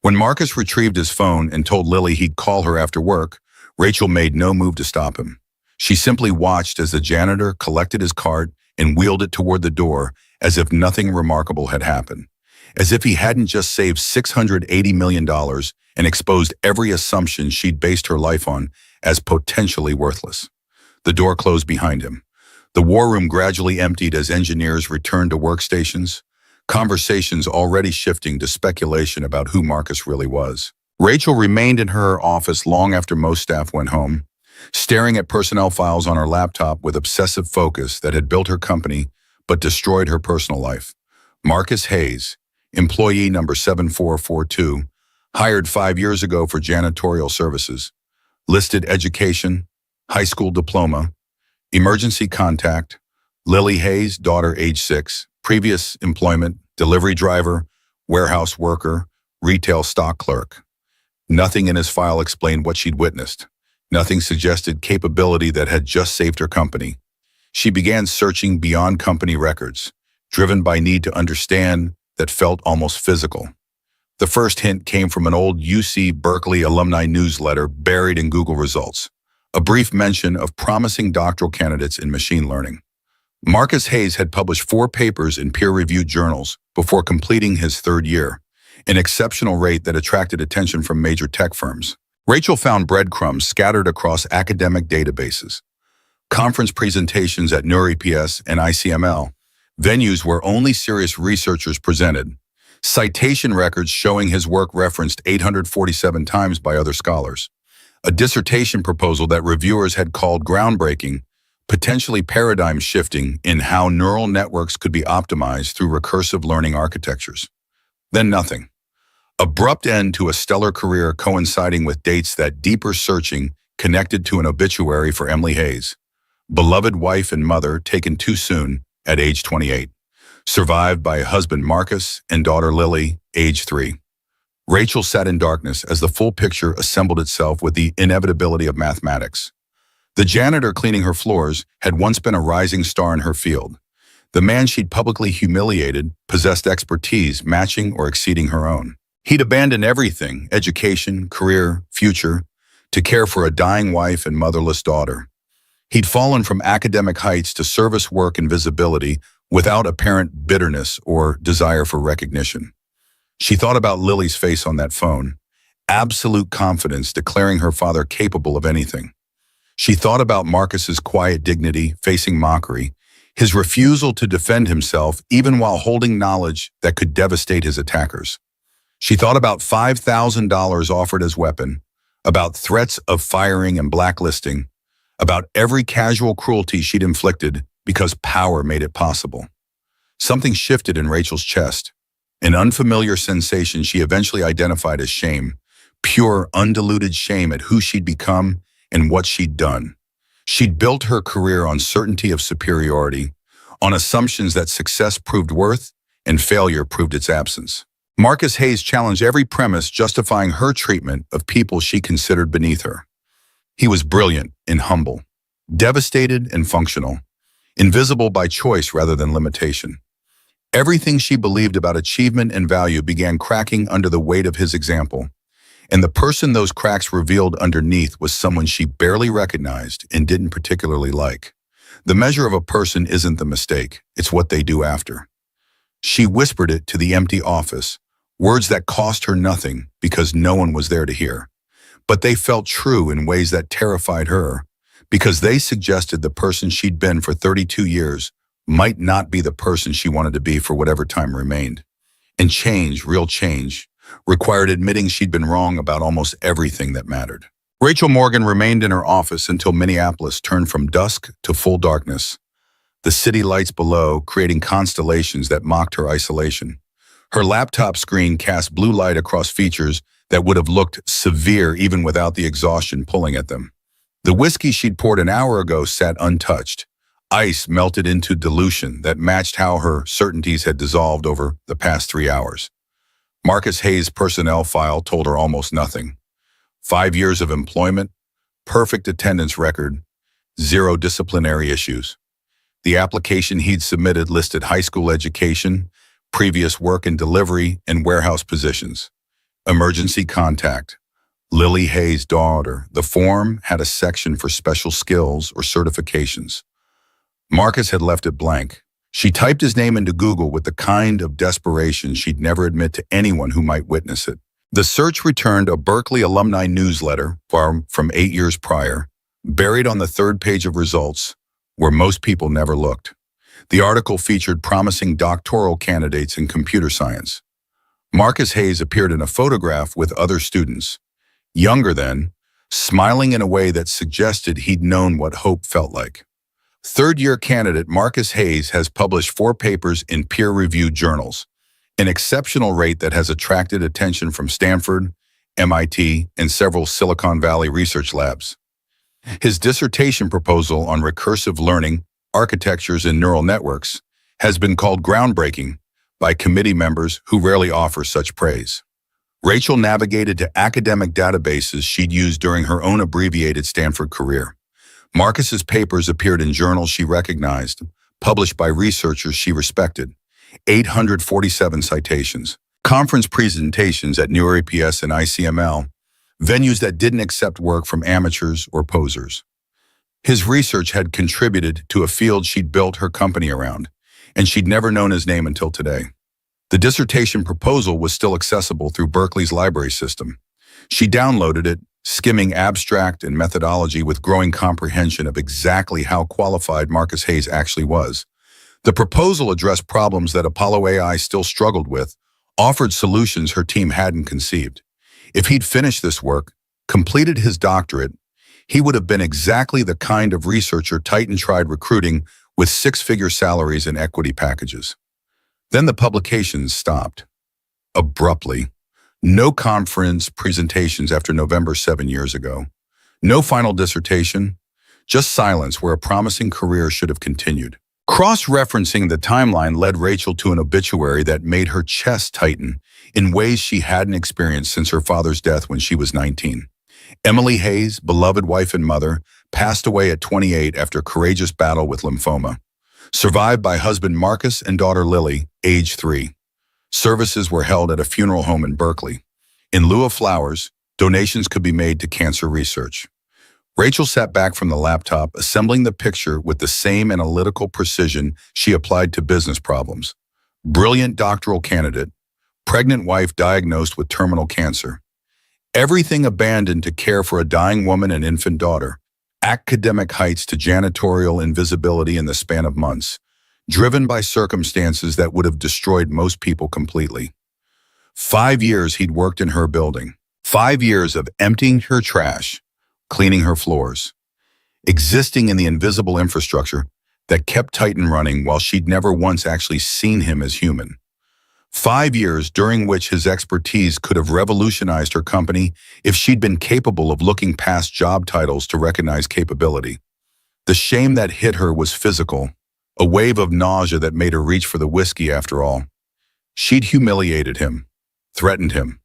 Speaker 1: When Marcus retrieved his phone and told Lily he'd call her after work, Rachel made no move to stop him. She simply watched as the janitor collected his cart and wheeled it toward the door as if nothing remarkable had happened. As if he hadn't just saved $680 million and exposed every assumption she'd based her life on as potentially worthless. The door closed behind him. The war room gradually emptied as engineers returned to workstations, conversations already shifting to speculation about who Marcus really was. Rachel remained in her office long after most staff went home, staring at personnel files on her laptop with obsessive focus that had built her company but destroyed her personal life. Marcus Hayes, employee number 7442, hired 5 years ago for janitorial services, listed education, high school diploma, emergency contact, Lily Hayes, daughter age 6, previous employment, delivery driver, warehouse worker, retail stock clerk. Nothing in his file explained what she'd witnessed. Nothing suggested capability that had just saved her company. She began searching beyond company records, driven by need to understand that felt almost physical. The first hint came from an old UC Berkeley alumni newsletter buried in Google results, a brief mention of promising doctoral candidates in machine learning. Marcus Hayes had published 4 papers in peer-reviewed journals before completing his 3rd year, an exceptional rate that attracted attention from major tech firms. Rachel found breadcrumbs scattered across academic databases, conference presentations at NeurIPS and ICML, venues where only serious researchers presented, citation records showing his work referenced 847 times by other scholars, a dissertation proposal that reviewers had called groundbreaking, potentially paradigm shifting in how neural networks could be optimized through recursive learning architectures. Then nothing. Abrupt end to a stellar career coinciding with dates that deeper searching connected to an obituary for Emily Hayes, beloved wife and mother taken too soon at age 28, survived by husband Marcus and daughter Lily, age 3. Rachel sat in darkness as the full picture assembled itself with the inevitability of mathematics. The janitor cleaning her floors had once been a rising star in her field. The man she'd publicly humiliated possessed expertise matching or exceeding her own. He'd abandoned everything, education, career, future, to care for a dying wife and motherless daughter. He'd fallen from academic heights to service work and visibility without apparent bitterness or desire for recognition. She thought about Lily's face on that phone, absolute confidence declaring her father capable of anything. She thought about Marcus's quiet dignity facing mockery, his refusal to defend himself even while holding knowledge that could devastate his attackers. She thought about $5,000 offered as weapon, about threats of firing and blacklisting, about every casual cruelty she'd inflicted because power made it possible. Something shifted in Rachel's chest, an unfamiliar sensation she eventually identified as shame, pure, undiluted shame at who she'd become and what she'd done. She'd built her career on certainty of superiority, on assumptions that success proved worth and failure proved its absence. Marcus Hayes challenged every premise justifying her treatment of people she considered beneath her. He was brilliant and humble, devastated and functional, invisible by choice rather than limitation. Everything she believed about achievement and value began cracking under the weight of his example, and the person those cracks revealed underneath was someone she barely recognized and didn't particularly like. The measure of a person isn't the mistake, it's what they do after. She whispered it to the empty office, words that cost her nothing because no one was there to hear. But they felt true in ways that terrified her, because they suggested the person she'd been for 32 years might not be the person she wanted to be for whatever time remained. And change, real change, required admitting she'd been wrong about almost everything that mattered. Rachel Morgan remained in her office until Minneapolis turned from dusk to full darkness, the city lights below creating constellations that mocked her isolation. Her laptop screen cast blue light across features that would have looked severe even without the exhaustion pulling at them. The whiskey she'd poured an hour ago sat untouched. Ice melted into dilution that matched how her certainties had dissolved over the past 3 hours. Marcus Hayes' personnel file told her almost nothing. 5 years of employment, perfect attendance record, 0 disciplinary issues. The application he'd submitted listed high school education, previous work in delivery, and warehouse positions. Emergency contact. Lily Hayes' daughter. The form had a section for special skills or certifications. Marcus had left it blank. She typed his name into Google with the kind of desperation she'd never admit to anyone who might witness it. The search returned a Berkeley alumni newsletter from 8 years prior, buried on the 3rd page of results, where most people never looked. The article featured promising doctoral candidates in computer science. Marcus Hayes appeared in a photograph with other students, younger than, smiling in a way that suggested he'd known what hope felt like. 3rd-year candidate Marcus Hayes has published 4 papers in peer-reviewed journals, an exceptional rate that has attracted attention from Stanford, MIT, and several Silicon Valley research labs. His dissertation proposal on recursive learning, architectures, and neural networks has been called groundbreaking by committee members who rarely offer such praise. Rachel navigated to academic databases she'd used during her own abbreviated Stanford career. Marcus's papers appeared in journals she recognized, published by researchers she respected. 847 citations, conference presentations at NeurIPS and ICML, venues that didn't accept work from amateurs or posers. His research had contributed to a field she'd built her company around, and she'd never known his name until today. The dissertation proposal was still accessible through Berkeley's library system. She downloaded it, skimming abstract and methodology with growing comprehension of exactly how qualified Marcus Hayes actually was. The proposal addressed problems that Apollo AI still struggled with, offered solutions her team hadn't conceived. If he'd finished this work, completed his doctorate, He would have been exactly the kind of researcher Titan tried recruiting with six-figure salaries and equity packages. Then the publications stopped. Abruptly. No conference presentations after November 7 years ago. No final dissertation. Just silence where a promising career should have continued. Cross-referencing the timeline led Rachel to an obituary that made her chest tighten in ways she hadn't experienced since her father's death when she was 19. Emily Hayes, beloved wife and mother, passed away at 28 after courageous battle with lymphoma. Survived by husband Marcus and daughter Lily, age 3. Services were held at a funeral home in Berkeley. In lieu of flowers, donations could be made to cancer research. Rachel sat back from the laptop, assembling the picture with the same analytical precision she applied to business problems. Brilliant doctoral candidate, pregnant wife diagnosed with terminal cancer. Everything abandoned to care for a dying woman and infant daughter. Academic heights to janitorial invisibility in the span of months, driven by circumstances that would have destroyed most people completely. 5 years he'd worked in her building. 5 years of emptying her trash, cleaning her floors, existing in the invisible infrastructure that kept Titan running while she'd never once actually seen him as human. 5 years during which his expertise could have revolutionized her company if she'd been capable of looking past job titles to recognize capability. The shame that hit her was physical, a wave of nausea that made her reach for the whiskey after all. She'd humiliated him, threatened him,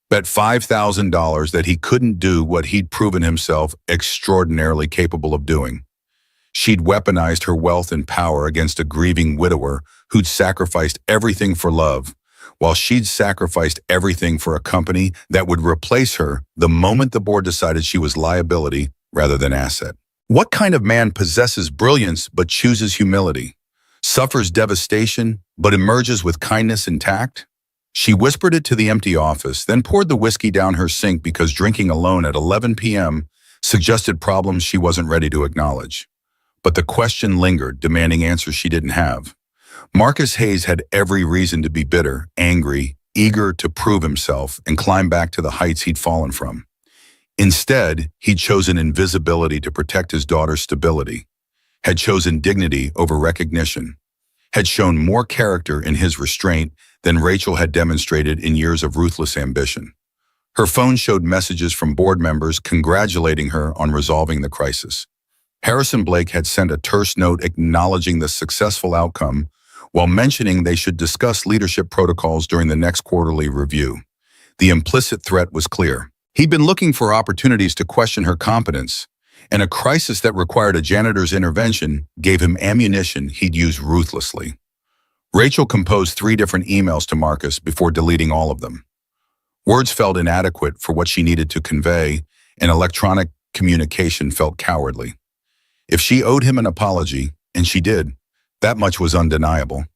Speaker 1: bet $5,000 that he couldn't do what he'd proven himself extraordinarily capable of doing. She'd weaponized her wealth and power against a grieving widower who'd sacrificed everything for love, while she'd sacrificed everything for a company that would replace her the moment the board decided she was liability rather than asset. What kind of man possesses brilliance but chooses humility, suffers devastation but emerges with kindness and tact? She whispered it to the empty office, then poured the whiskey down her sink because drinking alone at 11 p.m. suggested problems she wasn't ready to acknowledge. But the question lingered, demanding answers she didn't have. Marcus Hayes had every reason to be bitter, angry, eager to prove himself and climb back to the heights he'd fallen from. Instead, he'd chosen invisibility to protect his daughter's stability, had chosen dignity over recognition, had shown more character in his restraint than Rachel had demonstrated in years of ruthless ambition. Her phone showed messages from board members congratulating her on resolving the crisis. Harrison Blake had sent a terse note acknowledging the successful outcome while mentioning they should discuss leadership protocols during the next quarterly review. The implicit threat was clear. He'd been looking for opportunities to question her competence, and a crisis that required a janitor's intervention gave him ammunition he'd use ruthlessly. Rachel composed 3 different emails to Marcus before deleting all of them. Words felt inadequate for what she needed to convey, and electronic communication felt cowardly. If she owed him an apology, and she did, that much was undeniable.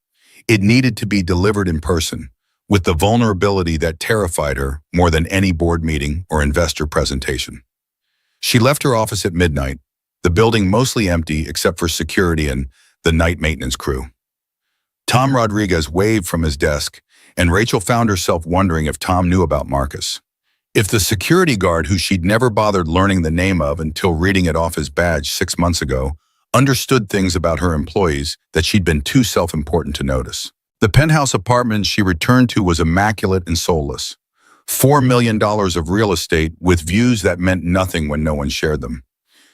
Speaker 1: It needed to be delivered in person, with the vulnerability that terrified her more than any board meeting or investor presentation. She left her office at midnight, the building mostly empty except for security and the night maintenance crew. Tom Rodriguez waved from his desk, and Rachel found herself wondering if Tom knew about Marcus. If the security guard who she'd never bothered learning the name of until reading it off his badge 6 months ago understood things about her employees that she'd been too self-important to notice. The penthouse apartment she returned to was immaculate and soulless. $4 million of real estate with views that meant nothing when no one shared them.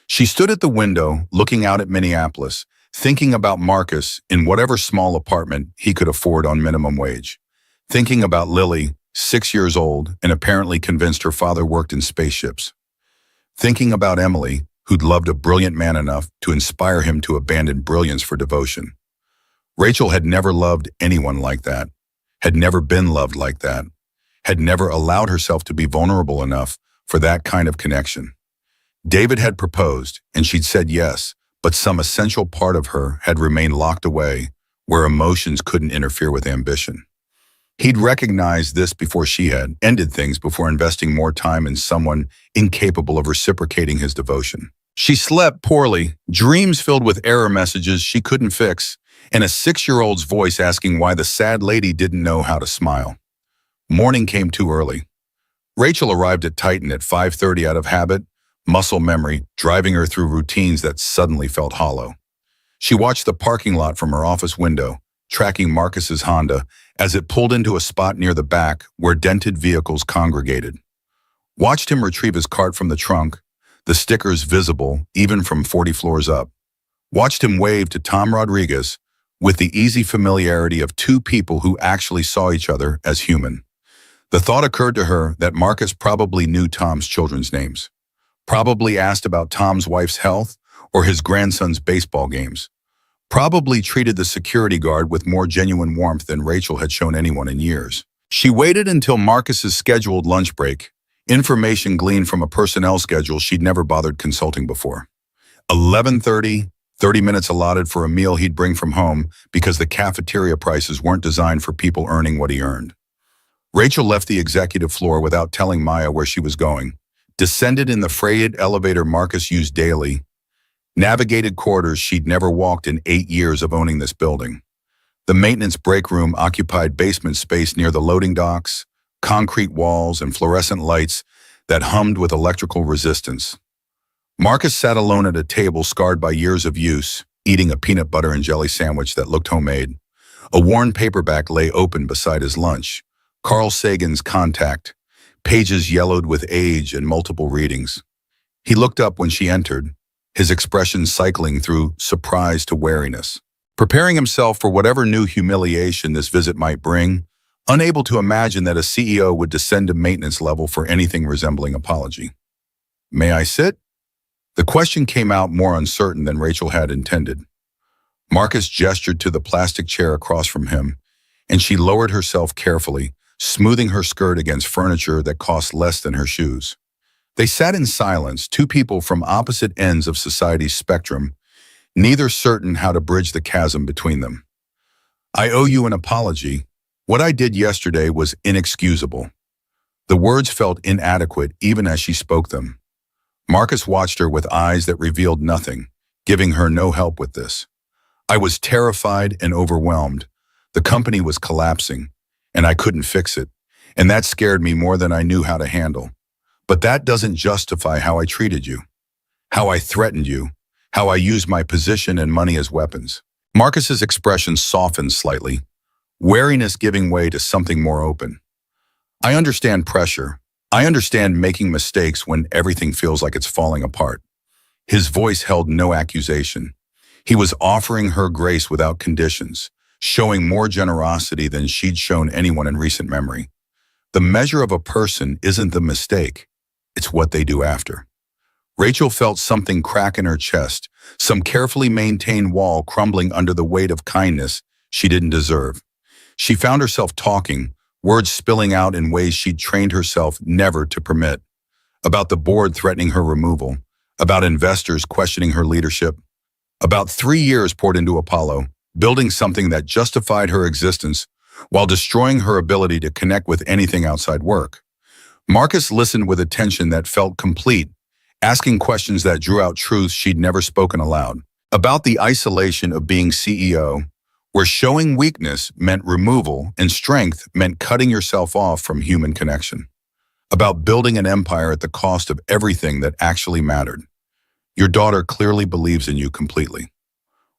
Speaker 1: She stood at the window, looking out at Minneapolis, thinking about Marcus in whatever small apartment he could afford on minimum wage. Thinking about Lily, 6 years old, and apparently convinced her father worked in spaceships. Thinking about Emily, who'd loved a brilliant man enough to inspire him to abandon brilliance for devotion. Rachel had never loved anyone like that, had never been loved like that, had never allowed herself to be vulnerable enough for that kind of connection. David had proposed, and she'd said yes, but some essential part of her had remained locked away, where emotions couldn't interfere with ambition. He'd recognized this before she had, ended things before investing more time in someone incapable of reciprocating his devotion. She slept poorly, dreams filled with error messages she couldn't fix, and a 6-year-old's voice asking why the sad lady didn't know how to smile. Morning came too early. Rachel arrived at Titan at 5:30 out of habit, muscle memory driving her through routines that suddenly felt hollow. She watched the parking lot from her office window, tracking Marcus's Honda as it pulled into a spot near the back where dented vehicles congregated. Watched him retrieve his cart from the trunk, the stickers visible even from 40 floors up. Watched him wave to Tom Rodriguez with the easy familiarity of two people who actually saw each other as human. The thought occurred to her that Marcus probably knew Tom's children's names, probably asked about Tom's wife's health or his grandson's baseball games, probably treated the security guard with more genuine warmth than Rachel had shown anyone in years. She waited until Marcus's scheduled lunch break, information gleaned from a personnel schedule she'd never bothered consulting before. 11:30, 30 minutes allotted for a meal he'd bring from home because the cafeteria prices weren't designed for people earning what he earned. Rachel left the executive floor without telling Maya where she was going, descended in the freighted elevator Marcus used daily, navigated corridors she'd never walked in 8 years of owning this building. The maintenance break room occupied basement space near the loading docks, concrete walls and fluorescent lights that hummed with electrical resistance. Marcus sat alone at a table scarred by years of use, eating a peanut butter and jelly sandwich that looked homemade. A worn paperback lay open beside his lunch. Carl Sagan's Contact, pages yellowed with age and multiple readings. He looked up when she entered, his expression cycling through surprise to wariness. Preparing himself for whatever new humiliation this visit might bring, unable to imagine that a CEO would descend to maintenance level for anything resembling apology. "May I sit?" The question came out more uncertain than Rachel had intended. Marcus gestured to the plastic chair across from him, and she lowered herself carefully, smoothing her skirt against furniture that cost less than her shoes. They sat in silence, two people from opposite ends of society's spectrum, neither certain how to bridge the chasm between them. "I owe you an apology. What I did yesterday was inexcusable." The words felt inadequate even as she spoke them. Marcus watched her with eyes that revealed nothing, giving her no help with this. "I was terrified and overwhelmed. The company was collapsing, and I couldn't fix it, and that scared me more than I knew how to handle. But that doesn't justify how I treated you, how I threatened you, how I used my position and money as weapons." Marcus's expression softened slightly, wariness giving way to something more open. "I understand pressure. I understand making mistakes when everything feels like it's falling apart." His voice held no accusation. He was offering her grace without conditions, showing more generosity than she'd shown anyone in recent memory. The measure of a person isn't the mistake, it's what they do after. Rachel felt something crack in her chest, some carefully maintained wall crumbling under the weight of kindness she didn't deserve. She found herself talking, words spilling out in ways she'd trained herself never to permit. About the board threatening her removal, about investors questioning her leadership, about 3 years poured into Apollo, building something that justified her existence while destroying her ability to connect with anything outside work. Marcus listened with attention that felt complete, asking questions that drew out truths she'd never spoken aloud. About the isolation of being CEO, where showing weakness meant removal and strength meant cutting yourself off from human connection. About building an empire at the cost of everything that actually mattered. "Your daughter clearly believes in you completely."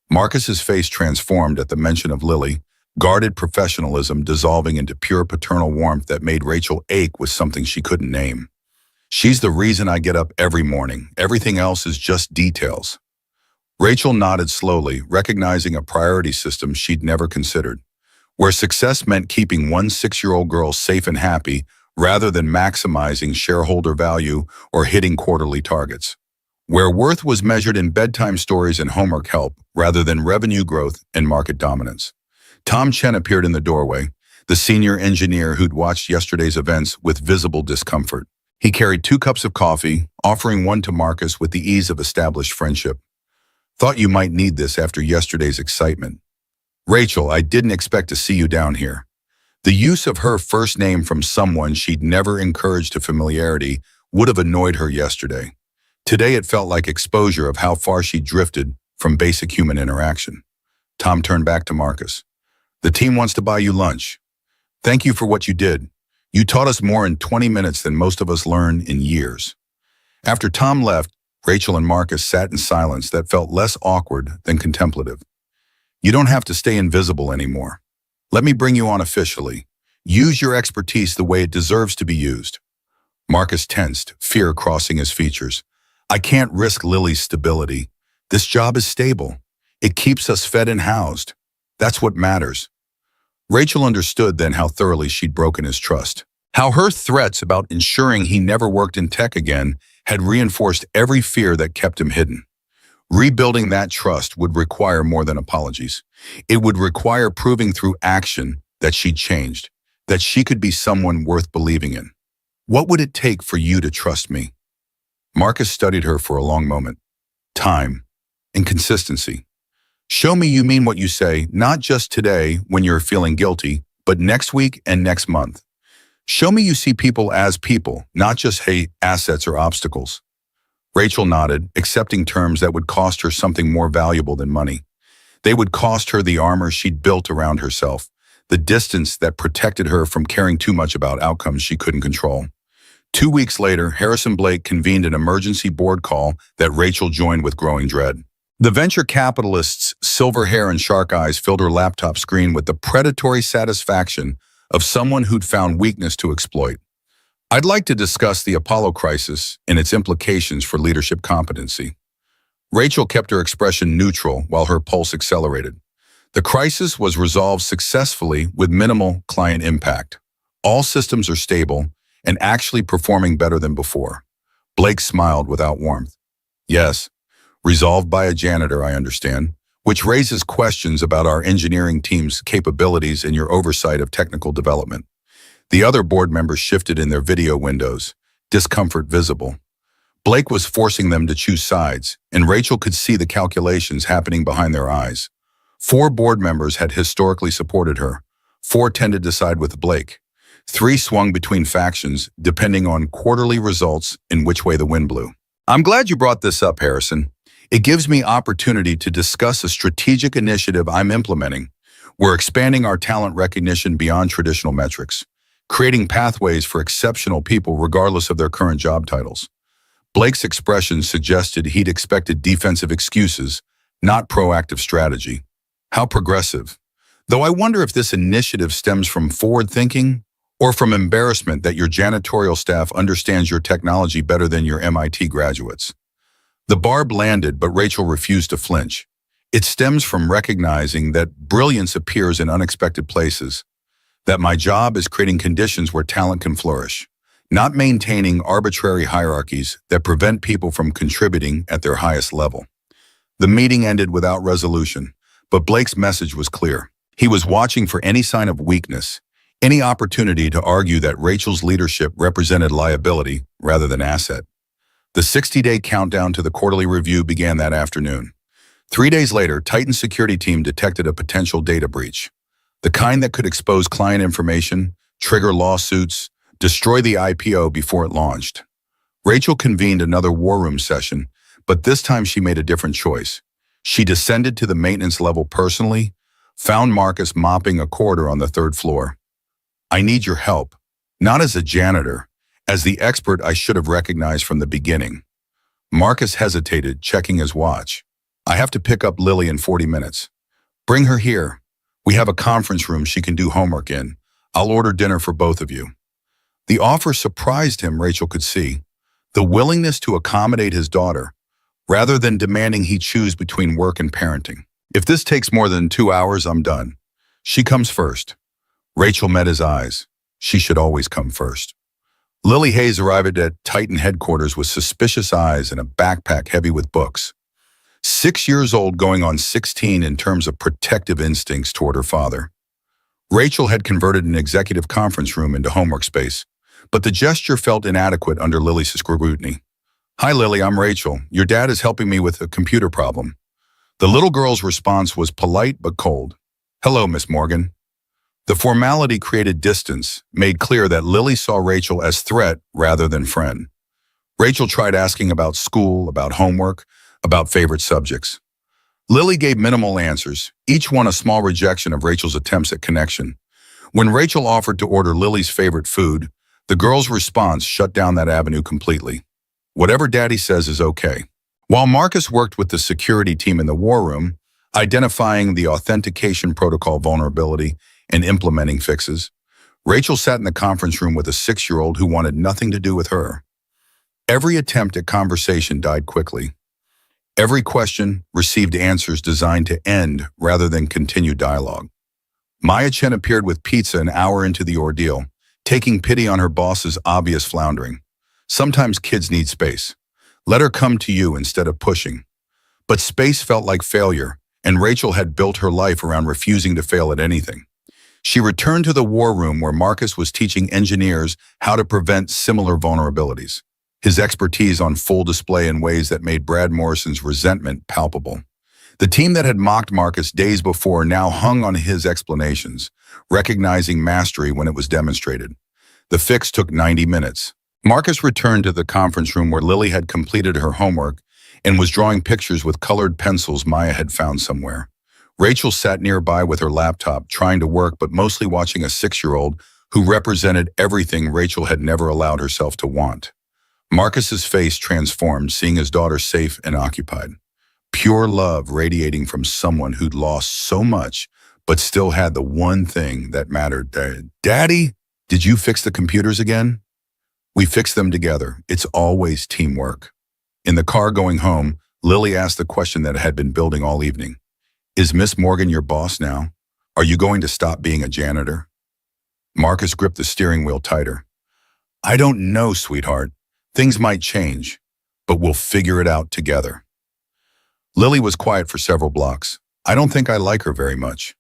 Speaker 1: Marcus's face transformed at the mention of Lily, guarded professionalism dissolving into pure paternal warmth that made Rachel ache with something she couldn't name. "She's the reason I get up every morning. Everything else is just details." Rachel nodded slowly, recognizing a priority system she'd never considered, where success meant keeping one 6-year-old girl safe and happy rather than maximizing shareholder value or hitting quarterly targets, where worth was measured in bedtime stories and homework help rather than revenue growth and market dominance. Tom Chen appeared in the doorway, the senior engineer who'd watched yesterday's events with visible discomfort. He carried 2 cups of coffee, offering one to Marcus with the ease of established friendship. "Thought you might need this after yesterday's excitement." "Rachel, I didn't expect to see you down here." The use of her first name from someone she'd never encouraged to familiarity would have annoyed her yesterday. Today it felt like exposure of how far she'd drifted from basic human interaction. Tom turned back to Marcus. "The team wants to buy you lunch. Thank you for what you did. You taught us more in 20 minutes than most of us learn in years." After Tom left, Rachel and Marcus sat in silence that felt less awkward than contemplative. You don't have to stay invisible anymore. Let me bring you on officially. Use your expertise the way it deserves to be used. Marcus tensed, fear crossing his features. I can't risk Lily's stability. This job is stable. It keeps us fed and housed. That's what matters. Rachel understood then how thoroughly she'd broken his trust. How her threats about ensuring he never worked in tech again had reinforced every fear that kept him hidden. Rebuilding that trust would require more than apologies. It would require proving through action that she'd changed, that she could be someone worth believing in. What would it take for you to trust me? Marcus studied her for a long moment. Time and consistency. Show me you mean what you say, not just today when you're feeling guilty, but next week and next month. Show me you see people as people, not just assets or obstacles. Rachel nodded, accepting terms that would cost her something more valuable than money. They would cost her the armor she'd built around herself, the distance that protected her from caring too much about outcomes she couldn't control. 2 weeks later, Harrison Blake convened an emergency board call that Rachel joined with growing dread. The venture capitalist's silver hair and shark eyes filled her laptop screen with the predatory satisfaction of someone who'd found weakness to exploit. I'd like to discuss the Apollo crisis and its implications for leadership competency. Rachel kept her expression neutral while her pulse accelerated. The crisis was resolved successfully with minimal client impact. All systems are stable and actually performing better than before. Blake smiled without warmth. Yes, resolved by a janitor, I understand, which raises questions about our engineering team's capabilities and your oversight of technical development. The other board members shifted in their video windows, discomfort visible. Blake was forcing them to choose sides, and Rachel could see the calculations happening behind their eyes. 4 board members had historically supported her. 4 tended to side with Blake. 3 swung between factions, depending on quarterly results and which way the wind blew. I'm glad you brought this up, Harrison. It gives me opportunity to discuss a strategic initiative I'm implementing. We're expanding our talent recognition beyond traditional metrics, creating pathways for exceptional people regardless of their current job titles. Blake's expression suggested he'd expected defensive excuses, not proactive strategy. How progressive. Though I wonder if this initiative stems from forward thinking or from embarrassment that your janitorial staff understands your technology better than your MIT graduates. The barb landed, but Rachel refused to flinch. It stems from recognizing that brilliance appears in unexpected places, that my job is creating conditions where talent can flourish, not maintaining arbitrary hierarchies that prevent people from contributing at their highest level. The meeting ended without resolution, but Blake's message was clear. He was watching for any sign of weakness, any opportunity to argue that Rachel's leadership represented liability rather than asset. The 60-day countdown to the quarterly review began that afternoon. 3 days later, Titan's security team detected a potential data breach, the kind that could expose client information, trigger lawsuits, destroy the IPO before it launched. Rachel convened another war room session, but this time she made a different choice. She descended to the maintenance level personally, found Marcus mopping a corridor on the 3rd floor. I need your help, not as a janitor, as the expert I should have recognized from the beginning. Marcus hesitated, checking his watch. I have to pick up Lily in 40 minutes. Bring her here. We have a conference room she can do homework in. I'll order dinner for both of you. The offer surprised him, Rachel could see. The willingness to accommodate his daughter, rather than demanding he choose between work and parenting. If this takes more than 2 hours, I'm done. She comes first. Rachel met his eyes. She should always come first. Lily Hayes arrived at Titan headquarters with suspicious eyes and a backpack heavy with books. 6 years old, going on 16 in terms of protective instincts toward her father. Rachel had converted an executive conference room into homework space, but the gesture felt inadequate under Lily's scrutiny. Hi, Lily, I'm Rachel. Your dad is helping me with a computer problem. The little girl's response was polite but cold. Hello, Miss Morgan. The formality created distance, made clear that Lily saw Rachel as threat rather than friend. Rachel tried asking about school, about homework, about favorite subjects. Lily gave minimal answers, each one a small rejection of Rachel's attempts at connection. When Rachel offered to order Lily's favorite food, the girl's response shut down that avenue completely. Whatever Daddy says is okay. While Marcus worked with the security team in the war room, identifying the authentication protocol vulnerability and implementing fixes, Rachel sat in the conference room with a 6-year-old who wanted nothing to do with her. Every attempt at conversation died quickly. Every question received answers designed to end rather than continue dialogue. Maya Chen appeared with pizza an hour into the ordeal, taking pity on her boss's obvious floundering. Sometimes kids need space. Let her come to you instead of pushing. But space felt like failure, and Rachel had built her life around refusing to fail at anything. She returned to the war room where Marcus was teaching engineers how to prevent similar vulnerabilities, his expertise on full display in ways that made Brad Morrison's resentment palpable. The team that had mocked Marcus days before now hung on his explanations, recognizing mastery when it was demonstrated. The fix took 90 minutes. Marcus returned to the conference room where Lily had completed her homework and was drawing pictures with colored pencils Maya had found somewhere. Rachel sat nearby with her laptop, trying to work but mostly watching a 6-year-old who represented everything Rachel had never allowed herself to want. Marcus's face transformed, seeing his daughter safe and occupied. Pure love radiating from someone who'd lost so much but still had the one thing that mattered. Daddy, did you fix the computers again? We fixed them together. It's always teamwork. In the car going home, Lily asked the question that had been building all evening. Is Miss Morgan your boss now? Are you going to stop being a janitor? Marcus gripped the steering wheel tighter. I don't know, sweetheart. Things might change, but we'll figure it out together. Lily was quiet for several blocks. I don't think I like her very much.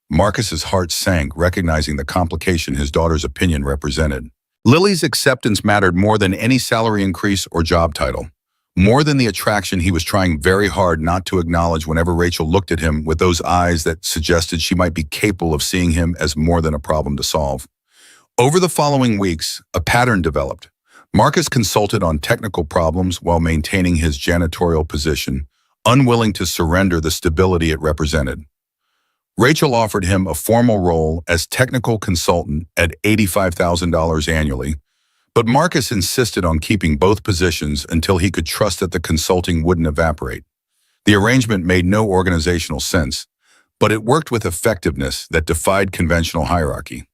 Speaker 1: Marcus's heart sank, recognizing the complication his daughter's opinion represented. Lily's acceptance mattered more than any salary increase or job title. More than the attraction he was trying very hard not to acknowledge whenever Rachel looked at him with those eyes that suggested she might be capable of seeing him as more than a problem to solve. Over the following weeks, a pattern developed. Marcus consulted on technical problems while maintaining his janitorial position, unwilling to surrender the stability it represented. Rachel offered him a formal role as technical consultant at $85,000 annually, but Marcus insisted on keeping both positions until he could trust that the consulting wouldn't evaporate. The arrangement made no organizational sense, but it worked with effectiveness that defied conventional hierarchy.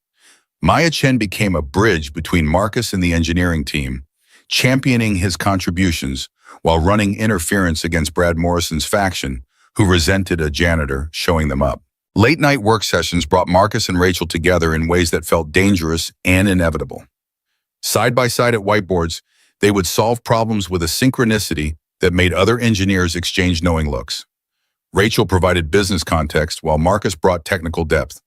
Speaker 1: Maya Chen became a bridge between Marcus and the engineering team, championing his contributions while running interference against Brad Morrison's faction, who resented a janitor showing them up. Late-night work sessions brought Marcus and Rachel together in ways that felt dangerous and inevitable. Side by side at whiteboards, they would solve problems with a synchronicity that made other engineers exchange knowing looks. Rachel provided business context while Marcus brought technical depth.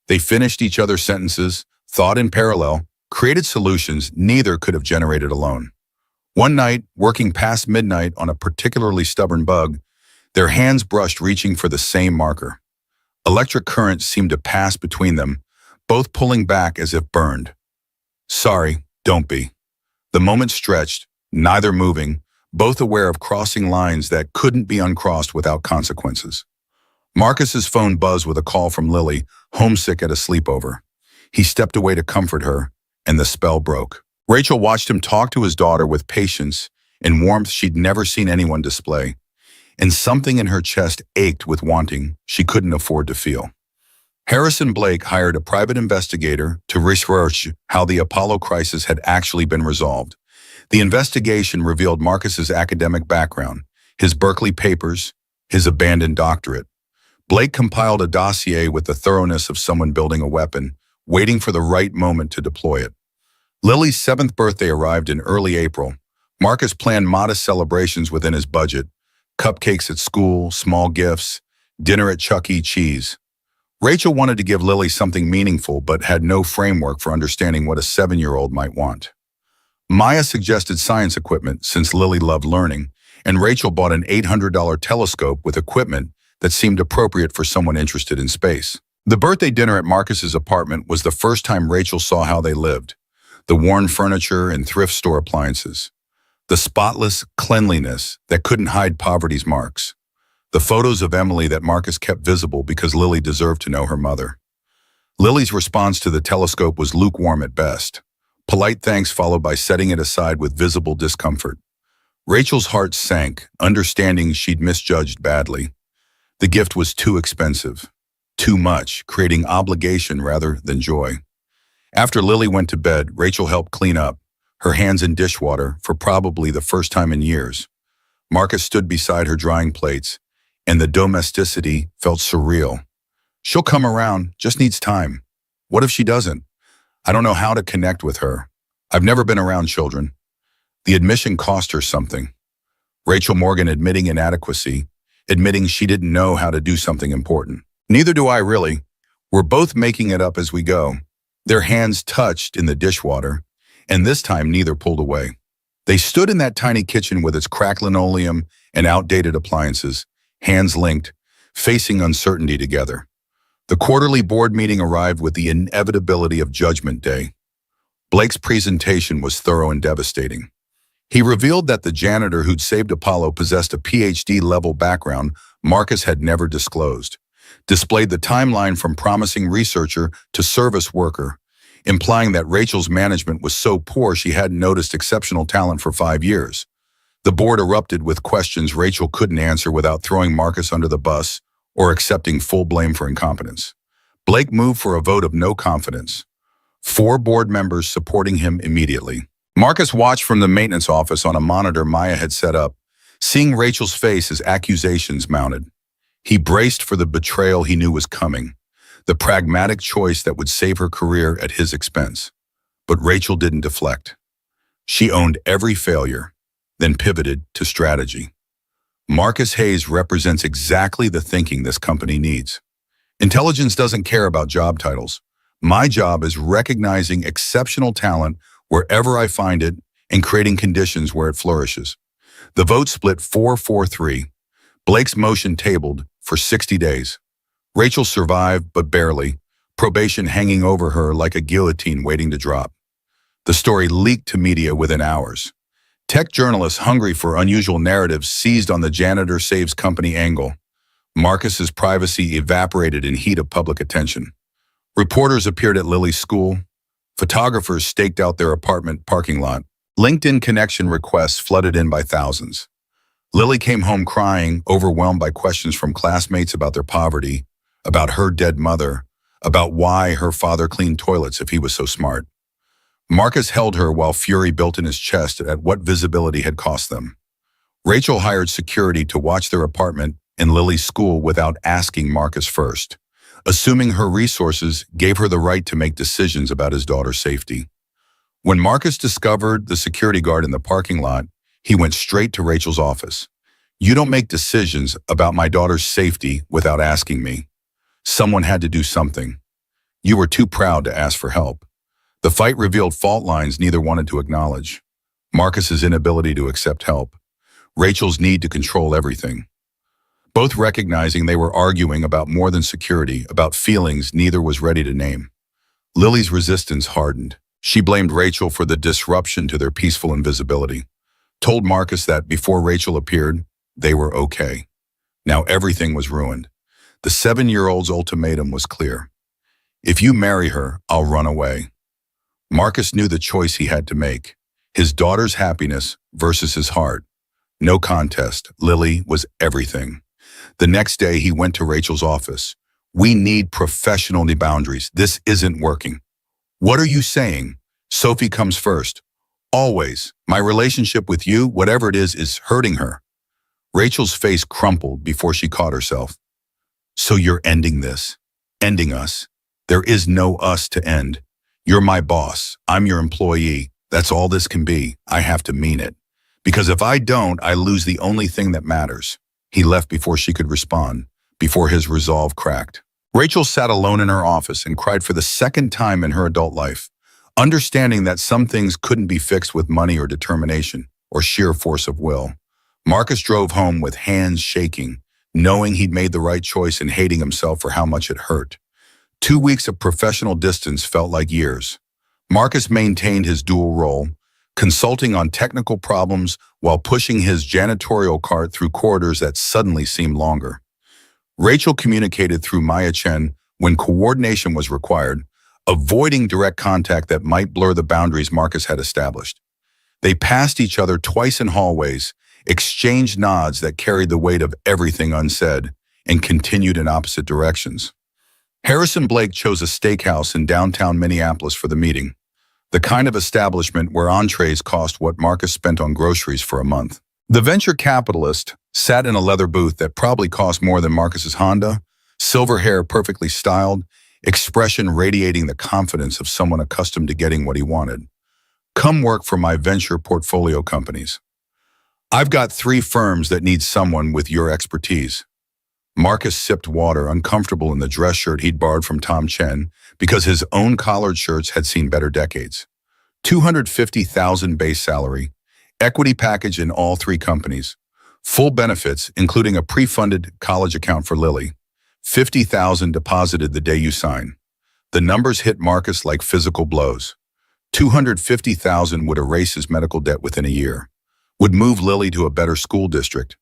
Speaker 1: They finished each other's sentences, thought in parallel, created solutions neither could have generated alone. One night, working past midnight on a particularly stubborn bug, their hands brushed reaching for the same marker. Electric current seemed to pass between them, both pulling back as if burned. Sorry, don't be. The moment stretched, neither moving, both aware of crossing lines that couldn't be uncrossed without consequences. Marcus's phone buzzed with a call from Lily, homesick at a sleepover. He stepped away to comfort her, and the spell broke. Rachel watched him talk to his daughter with patience and warmth she'd never seen anyone display, and something in her chest ached with wanting she couldn't afford to feel. Harrison Blake hired a private investigator to research how the Apollo crisis had actually been resolved. The investigation revealed Marcus's academic background, his Berkeley papers, his abandoned doctorate. Blake compiled a dossier with the thoroughness of someone building a weapon, waiting for the right moment to deploy it. Lily's 7th birthday arrived in early April. Marcus planned modest celebrations within his budget, cupcakes at school, small gifts, dinner at Chuck E. Cheese. Rachel wanted to give Lily something meaningful but had no framework for understanding what a 7-year-old might want. Maya suggested science equipment since Lily loved learning, and Rachel bought an $800 telescope with equipment that seemed appropriate for someone interested in space. The birthday dinner at Marcus's apartment was the first time Rachel saw how they lived. The worn furniture and thrift store appliances. The spotless cleanliness that couldn't hide poverty's marks. The photos of Emily that Marcus kept visible because Lily deserved to know her mother. Lily's response to the telescope was lukewarm at best. Polite thanks followed by setting it aside with visible discomfort. Rachel's heart sank, understanding she'd misjudged badly. The gift was too expensive, too much, creating obligation rather than joy. After Lily went to bed, Rachel helped clean up, her hands in dishwater for probably the first time in years. Marcus stood beside her drying plates, and the domesticity felt surreal. She'll come around, just needs time. What if she doesn't? I don't know how to connect with her. I've never been around children. The admission cost her something. Rachel Morgan admitting inadequacy, admitting she didn't know how to do something important. Neither do I really. We're both making it up as we go. Their hands touched in the dishwater, and this time neither pulled away. They stood in that tiny kitchen with its cracked linoleum and outdated appliances, hands linked, facing uncertainty together. The quarterly board meeting arrived with the inevitability of Judgment Day. Blake's presentation was thorough and devastating. He revealed that the janitor who'd saved Apollo possessed a PhD-level background Marcus had never disclosed, displayed the timeline from promising researcher to service worker, implying that Rachel's management was so poor she hadn't noticed exceptional talent for 5 years. The board erupted with questions Rachel couldn't answer without throwing Marcus under the bus or accepting full blame for incompetence. Blake moved for a vote of no confidence, 4 board members supporting him immediately. Marcus watched from the maintenance office on a monitor Maya had set up, seeing Rachel's face as accusations mounted. He braced for the betrayal he knew was coming, the pragmatic choice that would save her career at his expense. But Rachel didn't deflect. She owned every failure, then pivoted to strategy. Marcus Hayes represents exactly the thinking this company needs. Intelligence doesn't care about job titles. My job is recognizing exceptional talent wherever I find it and creating conditions where it flourishes. The vote split 4-4-3. Blake's motion tabled for 60 days. Rachel survived, but barely, probation hanging over her like a guillotine waiting to drop. The story leaked to media within hours. Tech journalists hungry for unusual narratives seized on the janitor saves company angle. Marcus's privacy evaporated in heat of public attention. Reporters appeared at Lily's school. Photographers staked out their apartment parking lot. LinkedIn connection requests flooded in by thousands. Lily came home crying, overwhelmed by questions from classmates about their poverty, about her dead mother, about why her father cleaned toilets if he was so smart. Marcus held her while fury built in his chest at what visibility had cost them. Rachel hired security to watch their apartment in Lily's school without asking Marcus first, assuming her resources gave her the right to make decisions about his daughter's safety. When Marcus discovered the security guard in the parking lot, he went straight to Rachel's office. "You don't make decisions about my daughter's safety without asking me. Someone had to do something. You were too proud to ask for help." The fight revealed fault lines neither wanted to acknowledge. Marcus's inability to accept help. Rachel's need to control everything. Both recognizing they were arguing about more than security, about feelings neither was ready to name. Lily's resistance hardened. She blamed Rachel for the disruption to their peaceful invisibility. Told Marcus that before Rachel appeared, they were okay. Now everything was ruined. The 7-year-old's ultimatum was clear. "If you marry her, I'll run away." Marcus knew the choice he had to make. His daughter's happiness versus his heart. No contest. Lily was everything. The next day, he went to Rachel's office. "We need professional boundaries. This isn't working." "What are you saying?" "Sophie comes first. Always. My relationship with you, whatever it is hurting her." Rachel's face crumpled before she caught herself. "So you're ending this? Ending us? There is no us to end. You're my boss. I'm your employee. That's all this can be. I have to mean it. Because if I don't, I lose the only thing that matters." He left before she could respond, before his resolve cracked. Rachel sat alone in her office and cried for the second time in her adult life, understanding that some things couldn't be fixed with money or determination or sheer force of will. Marcus drove home with hands shaking, knowing he'd made the right choice and hating himself for how much it hurt. 2 weeks of professional distance felt like years. Marcus maintained his dual role, consulting on technical problems while pushing his janitorial cart through corridors that suddenly seemed longer. Rachel communicated through Maya Chen when coordination was required, avoiding direct contact that might blur the boundaries Marcus had established. They passed each other twice in hallways, exchanged nods that carried the weight of everything unsaid, and continued in opposite directions. Harrison Blake chose a steakhouse in downtown Minneapolis for the meeting, the kind of establishment where entrees cost what Marcus spent on groceries for a month. The venture capitalist sat in a leather booth that probably cost more than Marcus's Honda, silver hair perfectly styled, expression radiating the confidence of someone accustomed to getting what he wanted. Come work for my venture portfolio companies. I've got 3 firms that need someone with your expertise. Marcus sipped water, uncomfortable in the dress shirt he'd borrowed from Tom Chen because his own collared shirts had seen better decades. $250,000 base salary, equity package in all 3 companies, full benefits including a pre-funded college account for Lily, $50,000 deposited the day you sign. The numbers hit Marcus like physical blows. $250,000 would erase his medical debt within a year, would move Lily to a better school district,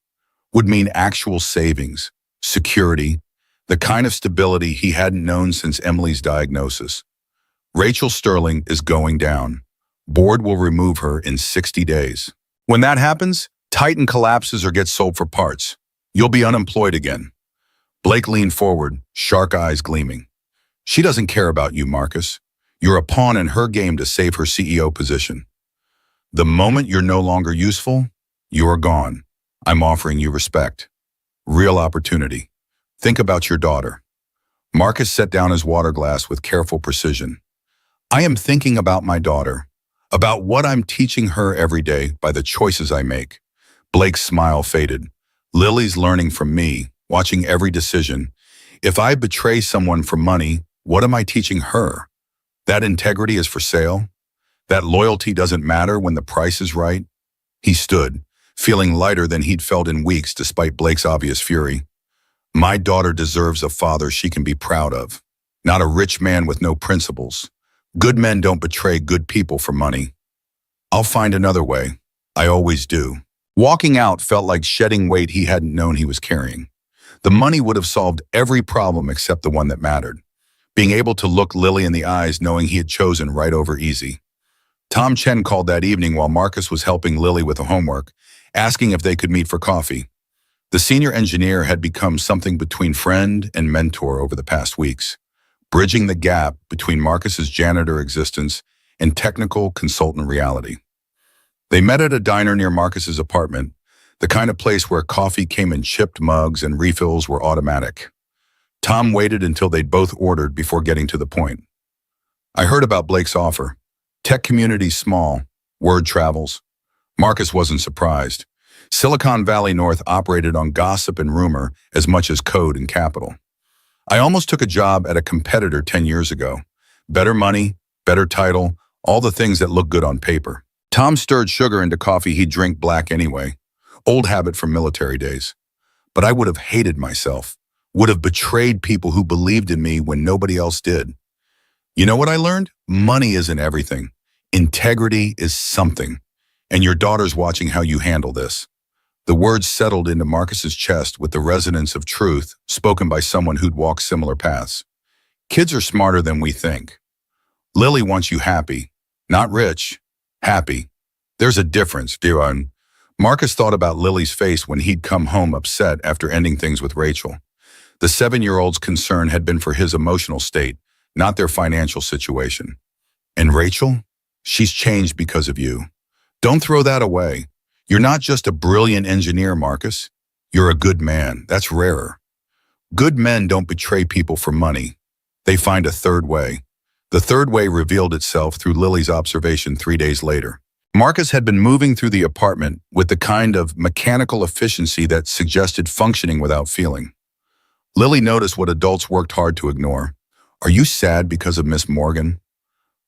Speaker 1: would mean actual savings, security, the kind of stability he hadn't known since Emily's diagnosis. Rachel Sterling is going down. Board will remove her in 60 days. When that happens, Titan collapses or gets sold for parts. You'll be unemployed again. Blake leaned forward, shark eyes gleaming. She doesn't care about you, Marcus. You're a pawn in her game to save her CEO position. The moment you're no longer useful, you're gone. I'm offering you respect. Real opportunity. Think about your daughter. Marcus set down his water glass with careful precision. I am thinking about my daughter, about what I'm teaching her every day by the choices I make. Blake's smile faded. Lily's learning from me, watching every decision. If I betray someone for money, what am I teaching her? That integrity is for sale? That loyalty doesn't matter when the price is right? He stood, feeling lighter than he'd felt in weeks despite Blake's obvious fury. My daughter deserves a father she can be proud of, not a rich man with no principles. Good men don't betray good people for money. I'll find another way. I always do. Walking out felt like shedding weight he hadn't known he was carrying. The money would have solved every problem except the one that mattered. Being able to look Lily in the eyes knowing he had chosen right over easy. Tom Chen called that evening while Marcus was helping Lily with the homework, asking if they could meet for coffee. The senior engineer had become something between friend and mentor over the past weeks, bridging the gap between Marcus's janitor existence and technical consultant reality. They met at a diner near Marcus's apartment, the kind of place where coffee came in chipped mugs and refills were automatic. Tom waited until they'd both ordered before getting to the point. I heard about Blake's offer. Tech community's small, word travels. Marcus wasn't surprised. Silicon Valley North operated on gossip and rumor as much as code and capital. I almost took a job at a competitor 10 years ago. Better money, better title, all the things that look good on paper. Tom stirred sugar into coffee he'd drink black anyway. Old habit from military days. But I would have hated myself, would have betrayed people who believed in me when nobody else did. You know what I learned? Money isn't everything. Integrity is something. And your daughter's watching how you handle this. The words settled into Marcus's chest with the resonance of truth spoken by someone who'd walked similar paths. Kids are smarter than we think. Lily wants you happy, not rich, happy. There's a difference, dear one. Marcus thought about Lily's face when he'd come home upset after ending things with Rachel. The 7-year-old's concern had been for his emotional state, not their financial situation. And Rachel? She's changed because of you. Don't throw that away. You're not just a brilliant engineer, Marcus. You're a good man. That's rarer. Good men don't betray people for money. They find a third way. The third way revealed itself through Lily's observation 3 days later. Marcus had been moving through the apartment with the kind of mechanical efficiency that suggested functioning without feeling. Lily noticed what adults worked hard to ignore. Are you sad because of Miss Morgan?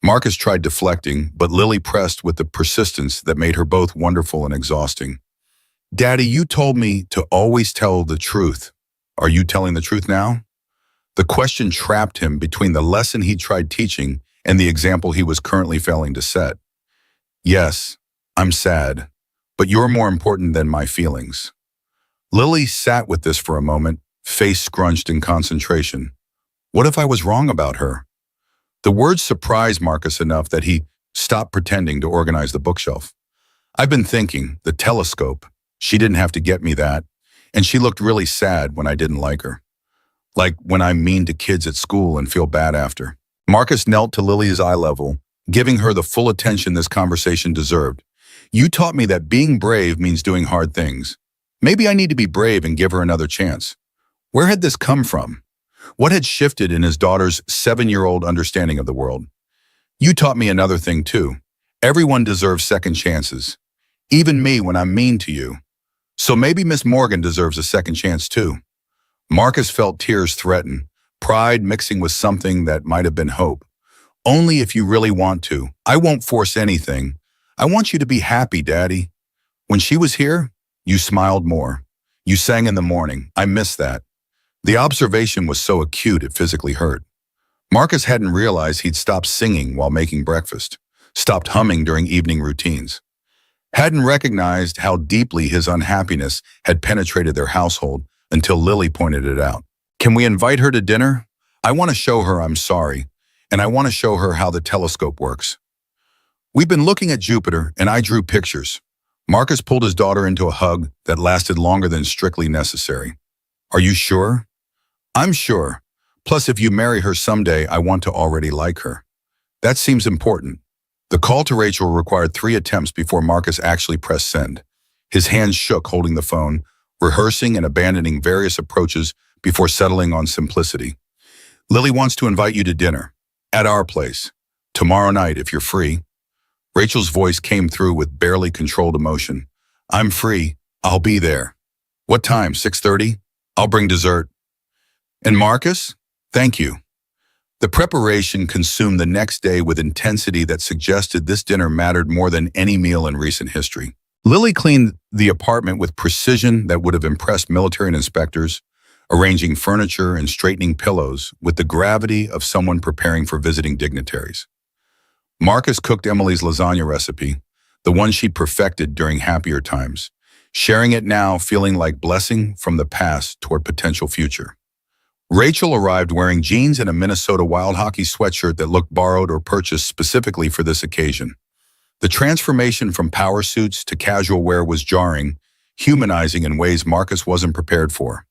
Speaker 1: Marcus tried deflecting, but Lily pressed with the persistence that made her both wonderful and exhausting. Daddy, you told me to always tell the truth. Are you telling the truth now? The question trapped him between the lesson he tried teaching and the example he was currently failing to set. Yes, I'm sad, but you're more important than my feelings. Lily sat with this for a moment, face scrunched in concentration. What if I was wrong about her? The words surprised Marcus enough that he stopped pretending to organize the bookshelf. I've been thinking, the telescope. She didn't have to get me that. And she looked really sad when I didn't like her. Like when I'm mean to kids at school and feel bad after. Marcus knelt to Lily's eye level, giving her the full attention this conversation deserved. You taught me that being brave means doing hard things. Maybe I need to be brave and give her another chance. Where had this come from? What had shifted in his daughter's 7-year-old understanding of the world? You taught me another thing too. Everyone deserves second chances. Even me when I'm mean to you. So maybe Miss Morgan deserves a second chance too. Marcus felt tears threaten, pride mixing with something that might have been hope. Only if you really want to. I won't force anything. I want you to be happy, Daddy. When she was here, you smiled more. You sang in the morning. I miss that. The observation was so acute it physically hurt. Marcus hadn't realized he'd stopped singing while making breakfast, stopped humming during evening routines. Hadn't recognized how deeply his unhappiness had penetrated their household until Lily pointed it out. Can we invite her to dinner? I want to show her I'm sorry, and I want to show her how the telescope works. We've been looking at Jupiter, and I drew pictures. Marcus pulled his daughter into a hug that lasted longer than strictly necessary. Are you sure? I'm sure. Plus, if you marry her someday, I want to already like her. That seems important. The call to Rachel required 3 attempts before Marcus actually pressed send. His hands shook holding the phone, rehearsing and abandoning various approaches before settling on simplicity. Lily wants to invite you to dinner. At our place. Tomorrow night, if you're free. Rachel's voice came through with barely controlled emotion. I'm free. I'll be there. What time? 6:30? I'll bring dessert. And Marcus? Thank you. The preparation consumed the next day with intensity that suggested this dinner mattered more than any meal in recent history. Lily cleaned the apartment with precision that would have impressed military inspectors, arranging furniture and straightening pillows with the gravity of someone preparing for visiting dignitaries. Marcus cooked Emily's lasagna recipe, the one she'd perfected during happier times, sharing it now feeling like blessing from the past toward potential future. Rachel arrived wearing jeans and a Minnesota Wild hockey sweatshirt that looked borrowed or purchased specifically for this occasion. The transformation from power suits to casual wear was jarring, humanizing in ways Marcus wasn't prepared for.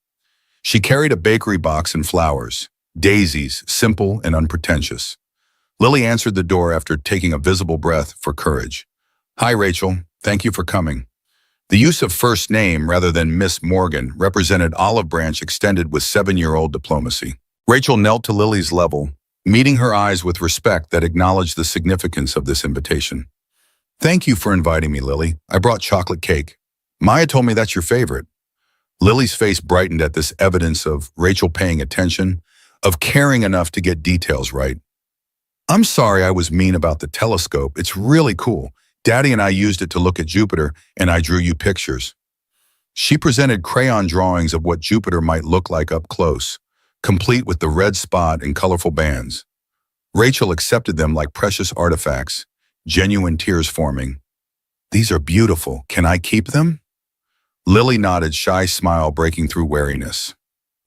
Speaker 1: She carried a bakery box and flowers, daisies, simple and unpretentious. Lily answered the door after taking a visible breath for courage. Hi, Rachel. Thank you for coming. The use of first name rather than Miss Morgan represented olive branch extended with 7-year-old diplomacy. Rachel knelt to Lily's level, meeting her eyes with respect that acknowledged the significance of this invitation. Thank you for inviting me, Lily. I brought chocolate cake. Maya told me that's your favorite. Lily's face brightened at this evidence of Rachel paying attention, of caring enough to get details right. I'm sorry I was mean about the telescope. It's really cool. Daddy and I used it to look at Jupiter, and I drew you pictures. She presented crayon drawings of what Jupiter might look like up close, complete with the red spot and colorful bands. Rachel accepted them like precious artifacts, genuine tears forming. These are beautiful. Can I keep them? Lily nodded, shy smile breaking through wariness.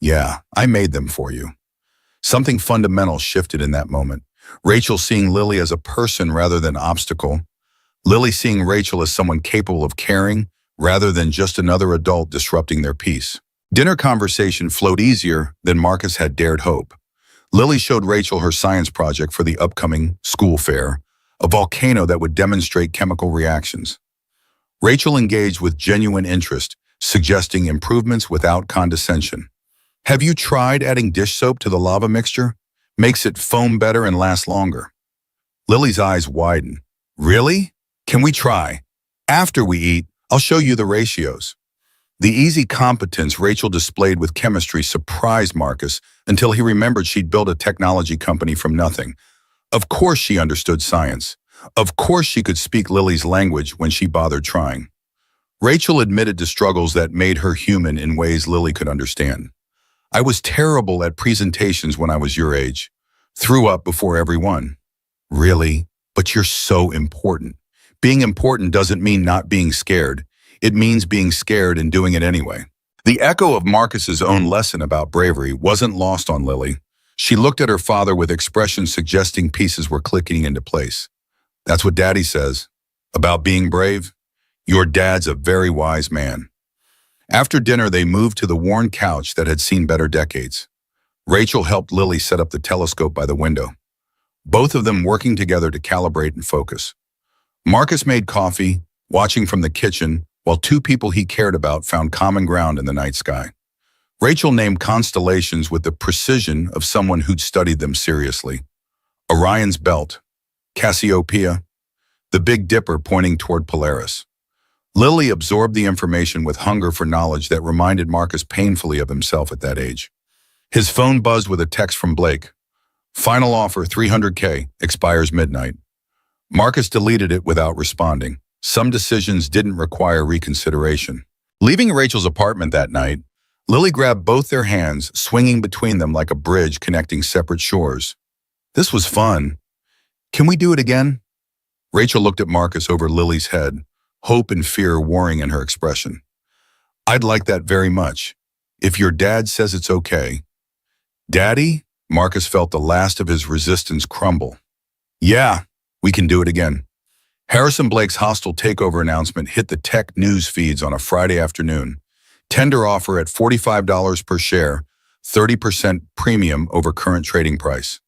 Speaker 1: Yeah, I made them for you. Something fundamental shifted in that moment. Rachel seeing Lily as a person rather than obstacle. Lily seeing Rachel as someone capable of caring rather than just another adult disrupting their peace. Dinner conversation flowed easier than Marcus had dared hope. Lily showed Rachel her science project for the upcoming school fair, a volcano that would demonstrate chemical reactions. Rachel engaged with genuine interest, suggesting improvements without condescension. Have you tried adding dish soap to the lava mixture? Makes it foam better and last longer. Lily's eyes widened. Really? Can we try? After we eat, I'll show you the ratios. The easy competence Rachel displayed with chemistry surprised Marcus until he remembered she'd built a technology company from nothing. Of course she understood science. Of course she could speak Lily's language when she bothered trying. Rachel admitted to struggles that made her human in ways Lily could understand. I was terrible at presentations when I was your age. Threw up before everyone. Really? But you're so important. Being important doesn't mean not being scared. It means being scared and doing it anyway. The echo of Marcus's own lesson about bravery wasn't lost on Lily. She looked at her father with expressions suggesting pieces were clicking into place. That's what Daddy says. About being brave? Your dad's a very wise man. After dinner, they moved to the worn couch that had seen better decades. Rachel helped Lily set up the telescope by the window, both of them working together to calibrate and focus. Marcus made coffee, watching from the kitchen, while two people he cared about found common ground in the night sky. Rachel named constellations with the precision of someone who'd studied them seriously. Orion's Belt, Cassiopeia, the Big Dipper pointing toward Polaris. Lily absorbed the information with hunger for knowledge that reminded Marcus painfully of himself at that age. His phone buzzed with a text from Blake. Final offer, $300K, expires midnight. Marcus deleted it without responding. Some decisions didn't require reconsideration. Leaving Rachel's apartment that night, Lily grabbed both their hands, swinging between them like a bridge connecting separate shores. This was fun. Can we do it again? Rachel looked at Marcus over Lily's head, hope and fear warring in her expression. I'd like that very much. If your dad says it's okay. Daddy? Marcus felt the last of his resistance crumble. Yeah, we can do it again. Harrison Blake's hostile takeover announcement hit the tech news feeds on a Friday afternoon. Tender offer at $45 per share, 30% premium over current trading price.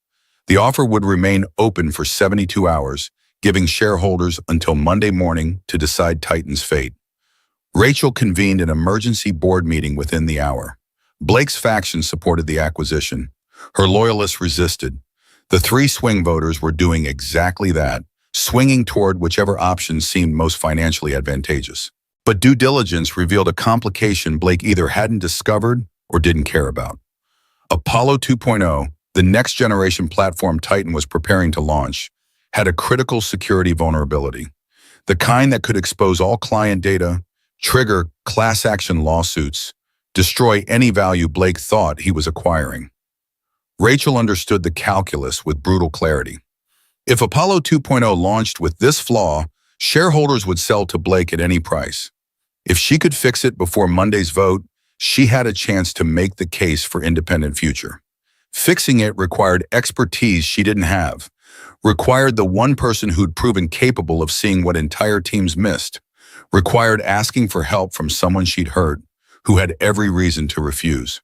Speaker 1: The offer would remain open for 72 hours, giving shareholders until Monday morning to decide Titan's fate. Rachel convened an emergency board meeting within the hour. Blake's faction supported the acquisition. Her loyalists resisted. The three swing voters were doing exactly that, swinging toward whichever option seemed most financially advantageous. But due diligence revealed a complication Blake either hadn't discovered or didn't care about. Apollo 2.0, the next-generation platform Titan was preparing to launch, had a critical security vulnerability, the kind that could expose all client data, trigger class-action lawsuits, destroy any value Blake thought he was acquiring. Rachel understood the calculus with brutal clarity. If Apollo 2.0 launched with this flaw, shareholders would sell to Blake at any price. If she could fix it before Monday's vote, she had a chance to make the case for independent future. Fixing it required expertise she didn't have, required the one person who'd proven capable of seeing what entire teams missed, required asking for help from someone she'd hurt, who had every reason to refuse.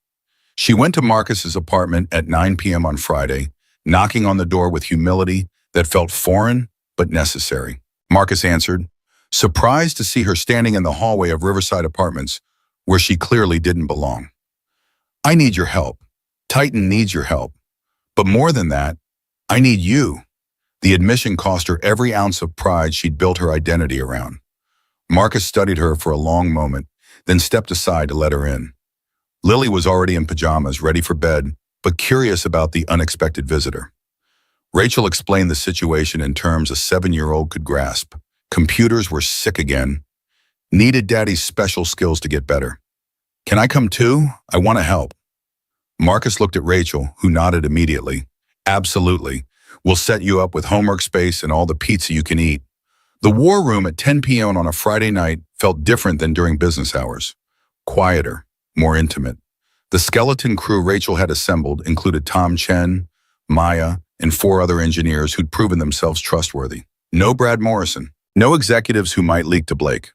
Speaker 1: She went to Marcus's apartment at 9 p.m. on Friday, knocking on the door with humility that felt foreign but necessary. Marcus answered, surprised to see her standing in the hallway of Riverside Apartments, where she clearly didn't belong. I need your help. Titan needs your help. But more than that, I need you. The admission cost her every ounce of pride she'd built her identity around. Marcus studied her for a long moment, then stepped aside to let her in. Lily was already in pajamas, ready for bed, but curious about the unexpected visitor. Rachel explained the situation in terms a 7-year-old could grasp. Computers were sick again. Needed Daddy's special skills to get better. Can I come too? I want to help. Marcus looked at Rachel, who nodded immediately. Absolutely. We'll set you up with homework space and all the pizza you can eat. The war room at 10 p.m. on a Friday night felt different than during business hours. Quieter, more intimate. The skeleton crew Rachel had assembled included Tom Chen, Maya, and 4 other engineers who'd proven themselves trustworthy. No Brad Morrison. No executives who might leak to Blake.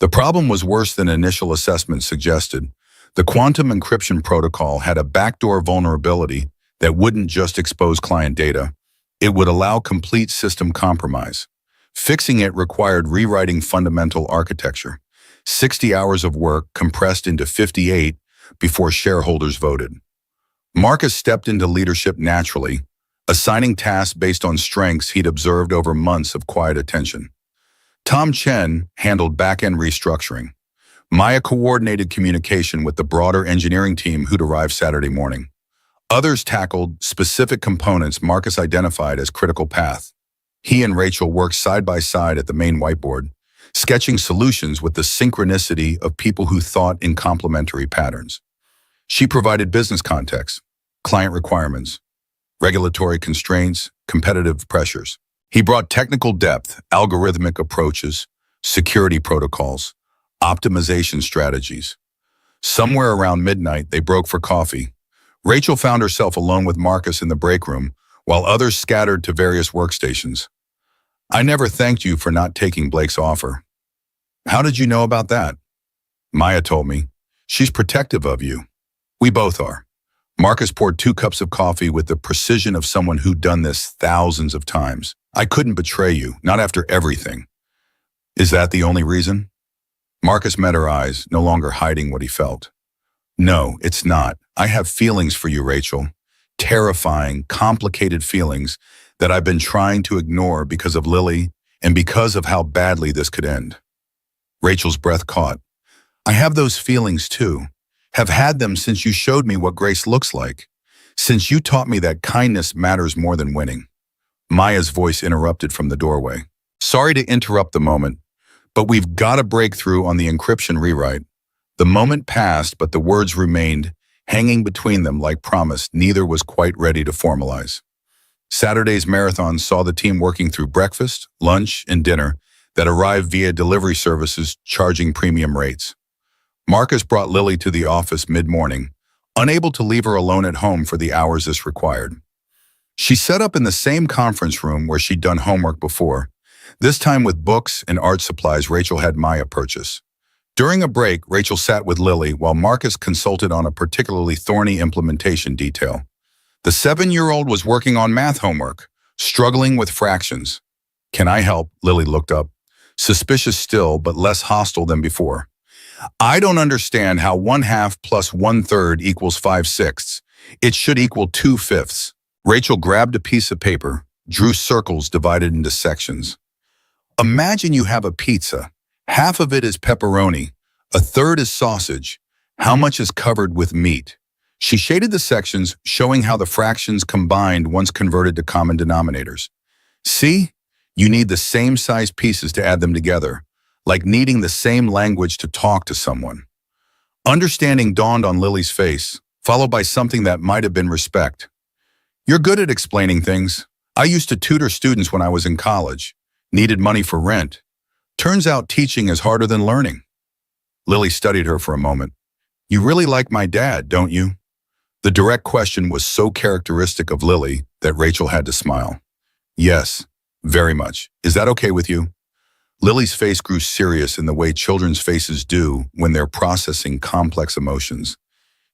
Speaker 1: The problem was worse than initial assessments suggested. The quantum encryption protocol had a backdoor vulnerability that wouldn't just expose client data. It would allow complete system compromise. Fixing it required rewriting fundamental architecture. 60 hours of work compressed into 58 before shareholders voted. Marcus stepped into leadership naturally, assigning tasks based on strengths he'd observed over months of quiet attention. Tom Chen handled back-end restructuring. Maya coordinated communication with the broader engineering team who'd arrived Saturday morning. Others tackled specific components Marcus identified as critical path. He and Rachel worked side by side at the main whiteboard, sketching solutions with the synchronicity of people who thought in complementary patterns. She provided business context, client requirements, regulatory constraints, competitive pressures. He brought technical depth, algorithmic approaches, security protocols, optimization strategies. Somewhere around midnight, they broke for coffee. Rachel found herself alone with Marcus in the break room, while others scattered to various workstations. I never thanked you for not taking Blake's offer. How did you know about that? Maya told me. She's protective of you. We both are. Marcus poured 2 cups of coffee with the precision of someone who'd done this thousands of times. I couldn't betray you, not after everything. Is that the only reason? Marcus met her eyes, no longer hiding what he felt. No, it's not. I have feelings for you, Rachel. Terrifying, complicated feelings that I've been trying to ignore because of Lily and because of how badly this could end. Rachel's breath caught. I have those feelings too. Have had them since you showed me what grace looks like. Since you taught me that kindness matters more than winning. Maya's voice interrupted from the doorway. Sorry to interrupt the moment, but we've got a breakthrough on the encryption rewrite. The moment passed, but the words remained, hanging between them like promise neither was quite ready to formalize. Saturday's marathon saw the team working through breakfast, lunch, and dinner that arrived via delivery services charging premium rates. Marcus brought Lily to the office mid-morning, unable to leave her alone at home for the hours this required. She set up in the same conference room where she'd done homework before, this time with books and art supplies Rachel had Maya purchase. During a break, Rachel sat with Lily while Marcus consulted on a particularly thorny implementation detail. The 7-year-old was working on math homework, struggling with fractions. Can I help? Lily looked up, suspicious still but less hostile than before. I don't understand how 1/2 plus 1/3 equals 5/6. It should equal 2/5. Rachel grabbed a piece of paper, drew circles divided into sections. Imagine you have a pizza. Half of it is pepperoni, 1/3 is sausage. How much is covered with meat? She shaded the sections, showing how the fractions combined once converted to common denominators. See? You need the same size pieces to add them together, like needing the same language to talk to someone. Understanding dawned on Lily's face, followed by something that might have been respect. You're good at explaining things. I used to tutor students when I was in college. Needed money for rent. Turns out teaching is harder than learning. Lily studied her for a moment. You really like my dad, don't you? The direct question was so characteristic of Lily that Rachel had to smile. Yes, very much. Is that okay with you? Lily's face grew serious in the way children's faces do when they're processing complex emotions.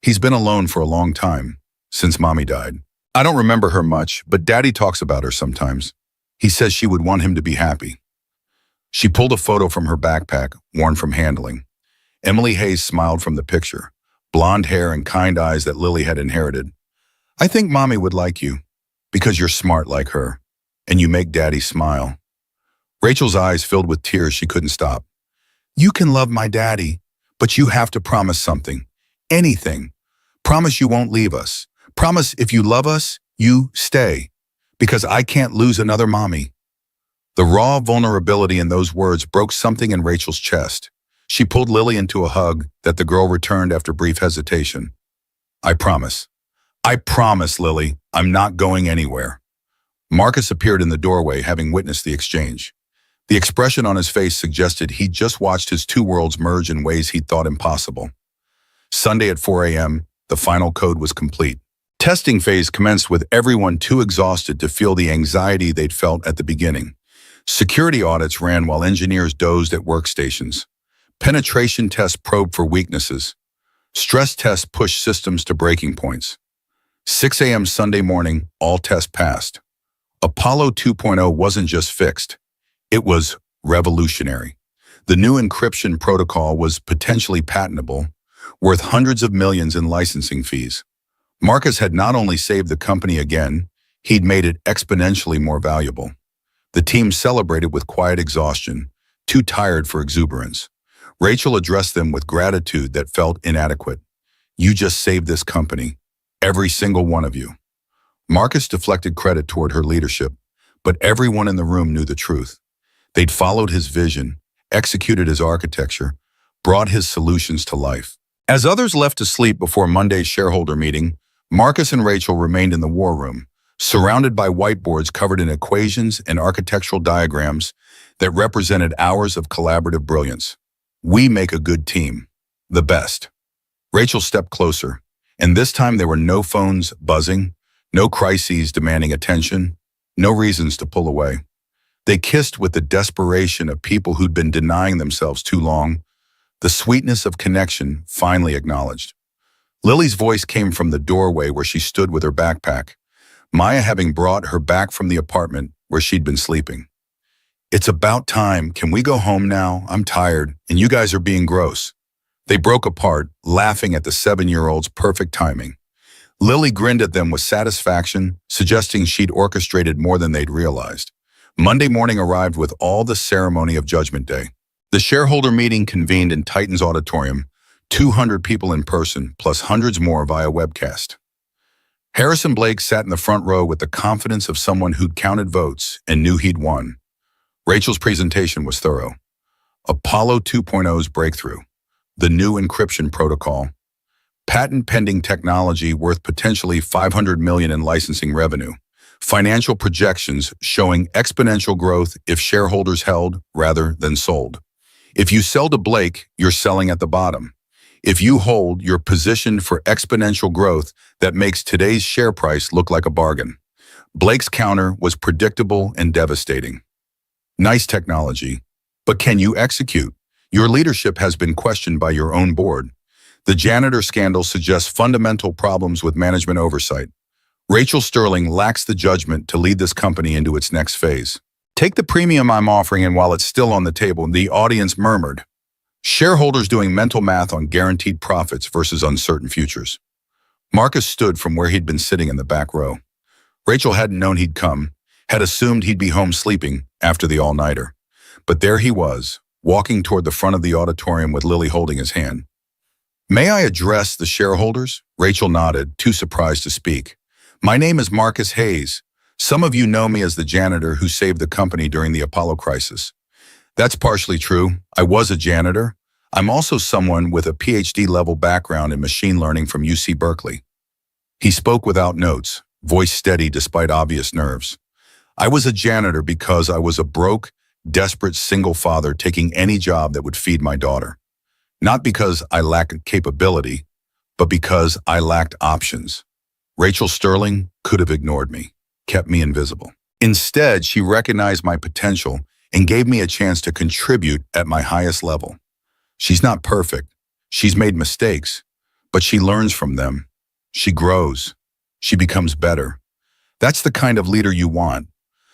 Speaker 1: He's been alone for a long time, since Mommy died. I don't remember her much, but Daddy talks about her sometimes. He says she would want him to be happy. She pulled a photo from her backpack, worn from handling. Emily Hayes smiled from the picture, blonde hair and kind eyes that Lily had inherited. I think Mommy would like you, because you're smart like her, and you make Daddy smile. Rachel's eyes filled with tears she couldn't stop. You can love my daddy, but you have to promise something. Anything. Promise you won't leave us. Promise if you love us, you stay. Because I can't lose another mommy. The raw vulnerability in those words broke something in Rachel's chest. She pulled Lily into a hug that the girl returned after brief hesitation. I promise. I promise, Lily, I'm not going anywhere. Marcus appeared in the doorway, having witnessed the exchange. The expression on his face suggested he'd just watched his two worlds merge in ways he'd thought impossible. Sunday at 4 a.m., the final code was complete. Testing phase commenced with everyone too exhausted to feel the anxiety they'd felt at the beginning. Security audits ran while engineers dozed at workstations. Penetration tests probed for weaknesses. Stress tests pushed systems to breaking points. 6 a.m. Sunday morning, all tests passed. Apollo 2.0 wasn't just fixed. It was revolutionary. The new encryption protocol was potentially patentable, worth hundreds of millions in licensing fees. Marcus had not only saved the company again, he'd made it exponentially more valuable. The team celebrated with quiet exhaustion, too tired for exuberance. Rachel addressed them with gratitude that felt inadequate. You just saved this company, every single one of you. Marcus deflected credit toward her leadership, but everyone in the room knew the truth. They'd followed his vision, executed his architecture, brought his solutions to life. As others left to sleep before Monday's shareholder meeting, Marcus and Rachel remained in the war room, surrounded by whiteboards covered in equations and architectural diagrams that represented hours of collaborative brilliance. We make a good team, the best. Rachel stepped closer, and this time there were no phones buzzing, no crises demanding attention, no reasons to pull away. They kissed with the desperation of people who'd been denying themselves too long, the sweetness of connection finally acknowledged. Lily's voice came from the doorway where she stood with her backpack, Maya having brought her back from the apartment where she'd been sleeping. "It's about time. Can we go home now? I'm tired, and you guys are being gross." They broke apart, laughing at the 7-year-old's perfect timing. Lily grinned at them with satisfaction, suggesting she'd orchestrated more than they'd realized. Monday morning arrived with all the ceremony of Judgment Day. The shareholder meeting convened in Titan's auditorium, 200 people in person, plus hundreds more via webcast. Harrison Blake sat in the front row with the confidence of someone who'd counted votes and knew he'd won. Rachel's presentation was thorough. Apollo 2.0's breakthrough, the new encryption protocol, patent-pending technology worth potentially $500 million in licensing revenue, financial projections showing exponential growth if shareholders held rather than sold. If you sell to Blake, you're selling at the bottom. If you hold, you're positioned for exponential growth that makes today's share price look like a bargain. Blake's counter was predictable and devastating. "Nice technology, but can you execute? Your leadership has been questioned by your own board. The janitor scandal suggests fundamental problems with management oversight. Rachel Sterling lacks the judgment to lead this company into its next phase. Take the premium I'm offering, and while it's still on the table," the audience murmured. Shareholders doing mental math on guaranteed profits versus uncertain futures. Marcus stood from where he'd been sitting in the back row. Rachel hadn't known he'd come, had assumed he'd be home sleeping after the all-nighter. But there he was, walking toward the front of the auditorium with Lily holding his hand. "May I address the shareholders?" Rachel nodded, too surprised to speak. "My name is Marcus Hayes. Some of you know me as the janitor who saved the company during the Apollo crisis. That's partially true. I was a janitor. I'm also someone with a PhD-level background in machine learning from UC Berkeley." He spoke without notes, voice steady despite obvious nerves. "I was a janitor because I was a broke, desperate single father taking any job that would feed my daughter. Not because I lacked capability, but because I lacked options. Rachel Sterling could have ignored me, kept me invisible. Instead, she recognized my potential and gave me a chance to contribute at my highest level. She's not perfect. She's made mistakes, but she learns from them. She grows. She becomes better. That's the kind of leader you want.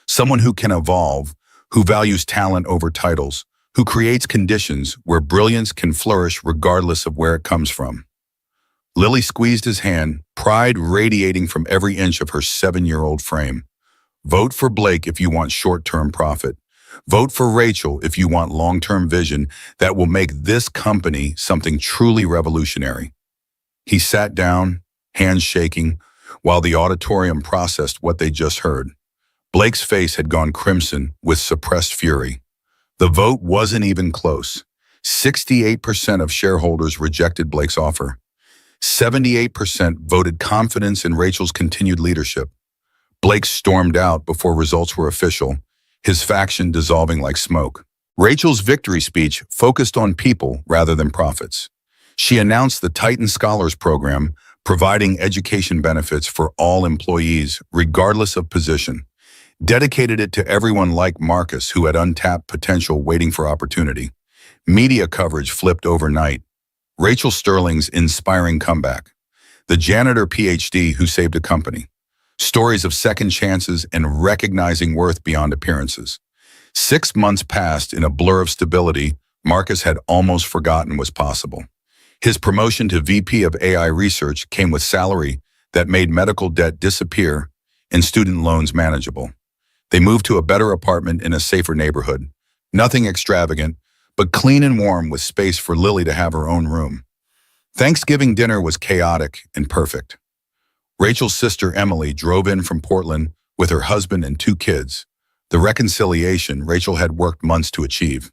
Speaker 1: Someone who can evolve, who values talent over titles, who creates conditions where brilliance can flourish regardless of where it comes from." Lily squeezed his hand, pride radiating from every inch of her 7-year-old frame. "Vote for Blake if you want short-term profit. Vote for Rachel if you want long-term vision that will make this company something truly revolutionary." He sat down, hands shaking, while the auditorium processed what they just heard. Blake's face had gone crimson with suppressed fury. The vote wasn't even close. 68% of shareholders rejected Blake's offer. 78% voted confidence in Rachel's continued leadership. Blake stormed out before results were official, his faction dissolving like smoke. Rachel's victory speech focused on people rather than profits. She announced the Titan Scholars Program, providing education benefits for all employees, regardless of position. Dedicated it to everyone like Marcus who had untapped potential waiting for opportunity. Media coverage flipped overnight. Rachel Sterling's inspiring comeback. The janitor PhD who saved a company. Stories of second chances and recognizing worth beyond appearances. 6 months passed in a blur of stability Marcus had almost forgotten was possible. His promotion to VP of AI research came with salary that made medical debt disappear and student loans manageable. They moved to a better apartment in a safer neighborhood. Nothing extravagant, but clean and warm with space for Lily to have her own room. Thanksgiving dinner was chaotic and perfect. Rachel's sister Emily drove in from Portland with her husband and 2 kids, the reconciliation Rachel had worked months to achieve.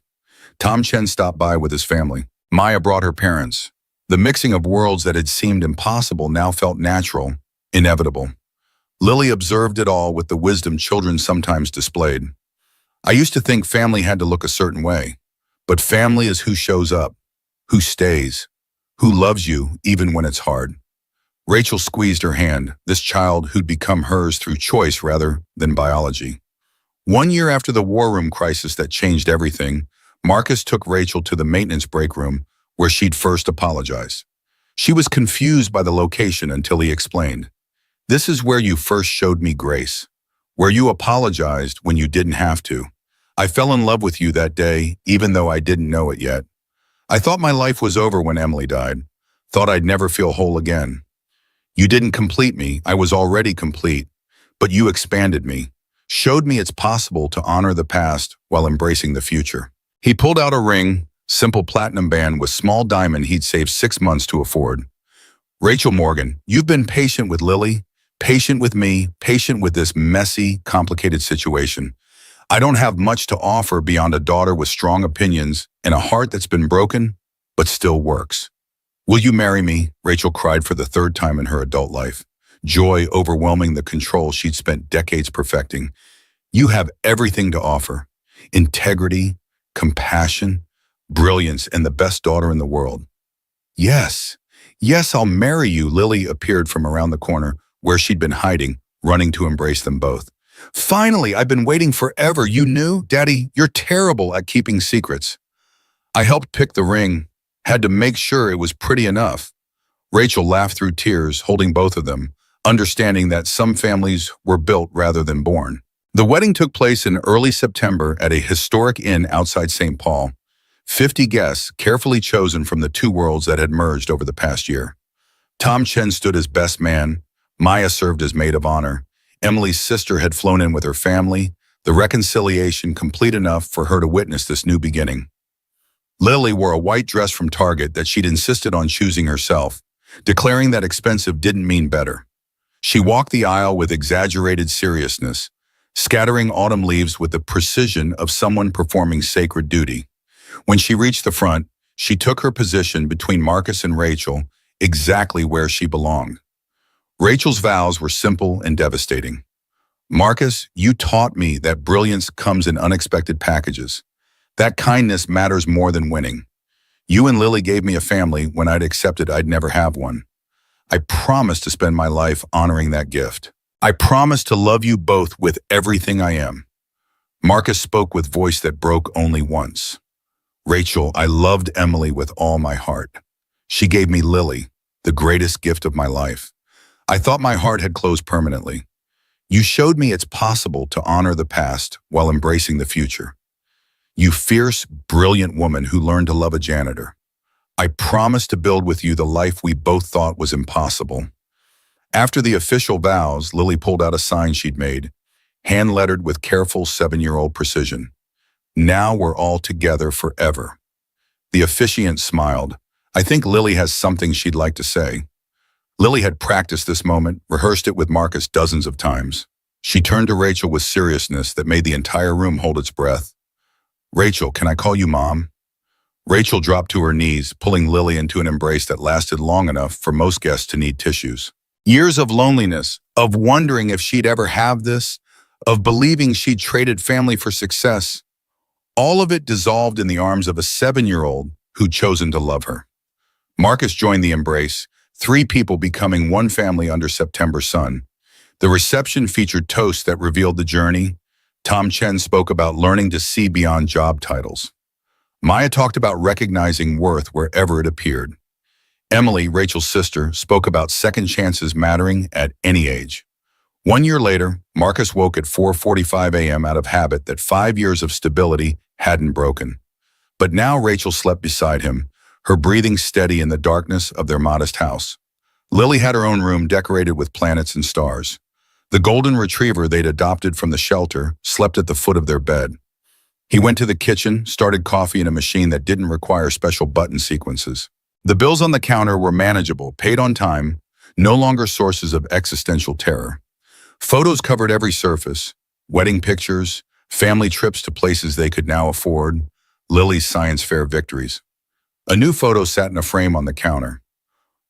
Speaker 1: Tom Chen stopped by with his family. Maya brought her parents. The mixing of worlds that had seemed impossible now felt natural, inevitable. Lily observed it all with the wisdom children sometimes displayed. "I used to think family had to look a certain way, but family is who shows up, who stays, who loves you even when it's hard." Rachel squeezed her hand, this child who'd become hers through choice rather than biology. 1 year after the war room crisis that changed everything, Marcus took Rachel to the maintenance break room where she'd first apologized. She was confused by the location until he explained, "This is where you first showed me grace, where you apologized when you didn't have to. I fell in love with you that day, even though I didn't know it yet. I thought my life was over when Emily died, thought I'd never feel whole again. You didn't complete me, I was already complete, but you expanded me, showed me it's possible to honor the past while embracing the future." He pulled out a ring, simple platinum band with small diamond he'd saved 6 months to afford. "Rachel Morgan, you've been patient with Lily, patient with me, patient with this messy, complicated situation. I don't have much to offer beyond a daughter with strong opinions and a heart that's been broken, but still works. Will you marry me?" Rachel cried for the third time in her adult life, joy overwhelming the control she'd spent decades perfecting. "You have everything to offer: integrity, compassion, brilliance, and the best daughter in the world." "Yes, yes, I'll marry you." Lily appeared from around the corner where she'd been hiding, running to embrace them both. "Finally, I've been waiting forever. You knew? Daddy, you're terrible at keeping secrets." "I helped pick the ring, had to make sure it was pretty enough." Rachel laughed through tears, holding both of them, understanding that some families were built rather than born. The wedding took place in early September at a historic inn outside St. Paul. 50 guests, carefully chosen from the two worlds that had merged over the past year. Tom Chen stood as best man. Maya served as maid of honor. Emily's sister had flown in with her family, the reconciliation complete enough for her to witness this new beginning. Lily wore a white dress from Target that she'd insisted on choosing herself, declaring that expensive didn't mean better. She walked the aisle with exaggerated seriousness, scattering autumn leaves with the precision of someone performing sacred duty. When she reached the front, she took her position between Marcus and Rachel, exactly where she belonged. Rachel's vows were simple and devastating. "Marcus, you taught me that brilliance comes in unexpected packages. That kindness matters more than winning. You and Lily gave me a family when I'd accepted I'd never have one. I promise to spend my life honoring that gift. I promise to love you both with everything I am." Marcus spoke with voice that broke only once. "Rachel, I loved Emily with all my heart. She gave me Lily, the greatest gift of my life. I thought my heart had closed permanently. You showed me it's possible to honor the past while embracing the future. You fierce, brilliant woman who learned to love a janitor. I promise to build with you the life we both thought was impossible." After the official vows, Lily pulled out a sign she'd made, hand-lettered with careful 7-year-old precision. "Now we're all together forever." The officiant smiled. "I think Lily has something she'd like to say." Lily had practiced this moment, rehearsed it with Marcus dozens of times. She turned to Rachel with seriousness that made the entire room hold its breath. "Rachel, can I call you Mom?" Rachel dropped to her knees, pulling Lily into an embrace that lasted long enough for most guests to need tissues. Years of loneliness, of wondering if she'd ever have this, of believing she'd traded family for success, all of it dissolved in the arms of a 7-year-old who'd chosen to love her. Marcus joined the embrace, 3 people becoming one family under September sun. The reception featured toasts that revealed the journey. Tom Chen spoke about learning to see beyond job titles. Maya talked about recognizing worth wherever it appeared. Emily, Rachel's sister, spoke about second chances mattering at any age. 1 year later, Marcus woke at 4:45 a.m. out of habit that 5 years of stability hadn't broken. But now Rachel slept beside him, her breathing steady in the darkness of their modest house. Lily had her own room decorated with planets and stars. The golden retriever they'd adopted from the shelter slept at the foot of their bed. He went to the kitchen, started coffee in a machine that didn't require special button sequences. The bills on the counter were manageable, paid on time, no longer sources of existential terror. Photos covered every surface: wedding pictures, family trips to places they could now afford, Lily's science fair victories. A new photo sat in a frame on the counter.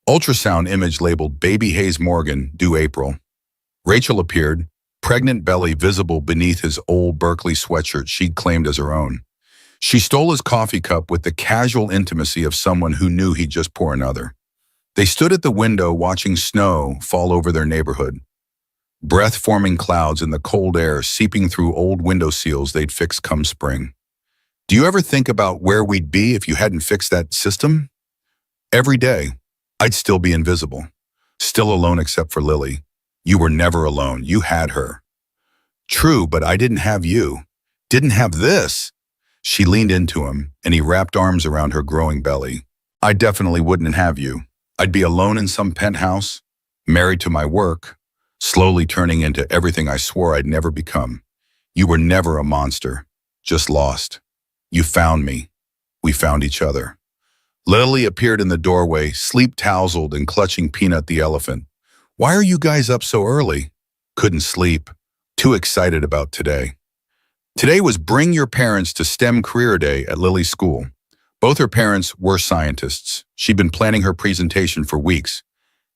Speaker 1: Ultrasound image labeled Baby Hayes Morgan, due April. Rachel appeared, pregnant belly visible beneath his old Berkeley sweatshirt she'd claimed as her own. She stole his coffee cup with the casual intimacy of someone who knew he'd just pour another. They stood at the window watching snow fall over their neighborhood. breath-forming clouds in the cold air seeping through old window seals they'd fix come spring. Do you ever think about where we'd be if you hadn't fixed that system? Every day, I'd still be invisible. Still alone except for Lily. You were never alone. You had her. True, but I didn't have you. Didn't have this. She leaned into him, and he wrapped arms around her growing belly. I definitely wouldn't have you. I'd be alone in some penthouse, married to my work, slowly turning into everything I swore I'd never become. You were never a monster, just lost. You found me. We found each other. Lily appeared in the doorway, sleep-tousled and clutching Peanut the elephant. Why are you guys up so early? Couldn't sleep. Too excited about today. Today was Bring Your Parents to STEM Career Day at Lily's school. Both her parents were scientists. She'd been planning her presentation for weeks.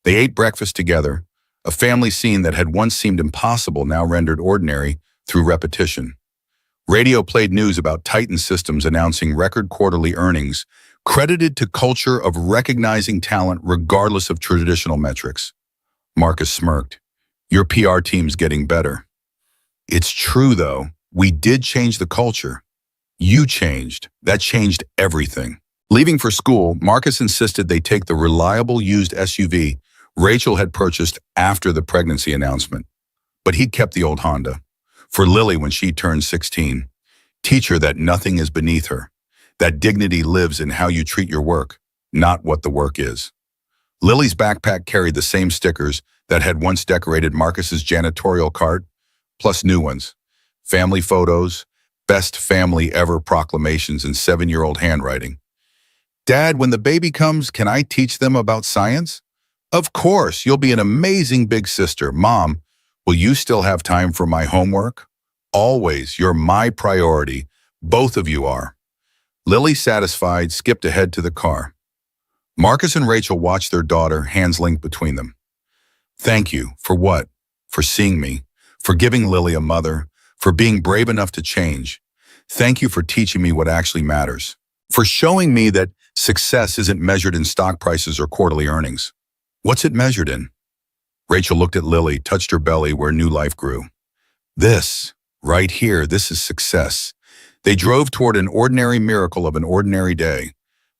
Speaker 1: They ate breakfast together, a family scene that had once seemed impossible now rendered ordinary through repetition. Radio played news about Titan Systems announcing record quarterly earnings, credited to culture of recognizing talent regardless of traditional metrics. Marcus smirked. Your PR team's getting better. It's true, though. We did change the culture. You changed. That changed everything. Leaving for school, Marcus insisted they take the reliable used SUV Rachel had purchased after the pregnancy announcement. But he'd kept the old Honda. For Lily when she turned 16. Teach her that nothing is beneath her. That dignity lives in how you treat your work, not what the work is. Lily's backpack carried the same stickers that had once decorated Marcus's janitorial cart, plus new ones. Family photos, best family ever proclamations in 7-year-old handwriting. Dad, when the baby comes, can I teach them about science? Of course, you'll be an amazing big sister. Mom, will you still have time for my homework? Always, you're my priority. Both of you are. Lily, satisfied, skipped ahead to the car. Marcus and Rachel watched their daughter, hands linked between them. Thank you. For what? For seeing me. For giving Lily a mother. For being brave enough to change. Thank you for teaching me what actually matters. For showing me that success isn't measured in stock prices or quarterly earnings. What's it measured in? Rachel looked at Lily, touched her belly where new life grew. This, right here, this is success. They drove toward an ordinary miracle of an ordinary day.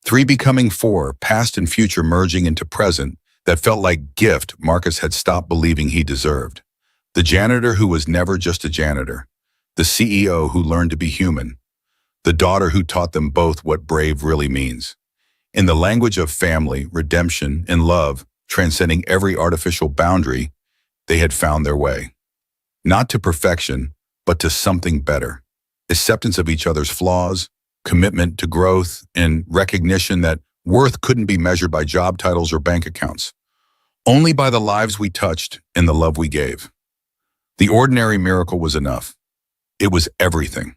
Speaker 1: 3 becoming 4, past and future merging into present, that felt like gift Marcus had stopped believing he deserved. The janitor who was never just a janitor. The CEO who learned to be human. The daughter who taught them both what brave really means. In the language of family, redemption, and love, transcending every artificial boundary, they had found their way. Not to perfection, but to something better. Acceptance of each other's flaws, commitment to growth, and recognition that worth couldn't be measured by job titles or bank accounts. Only by the lives we touched and the love we gave. The ordinary miracle was enough. It was everything.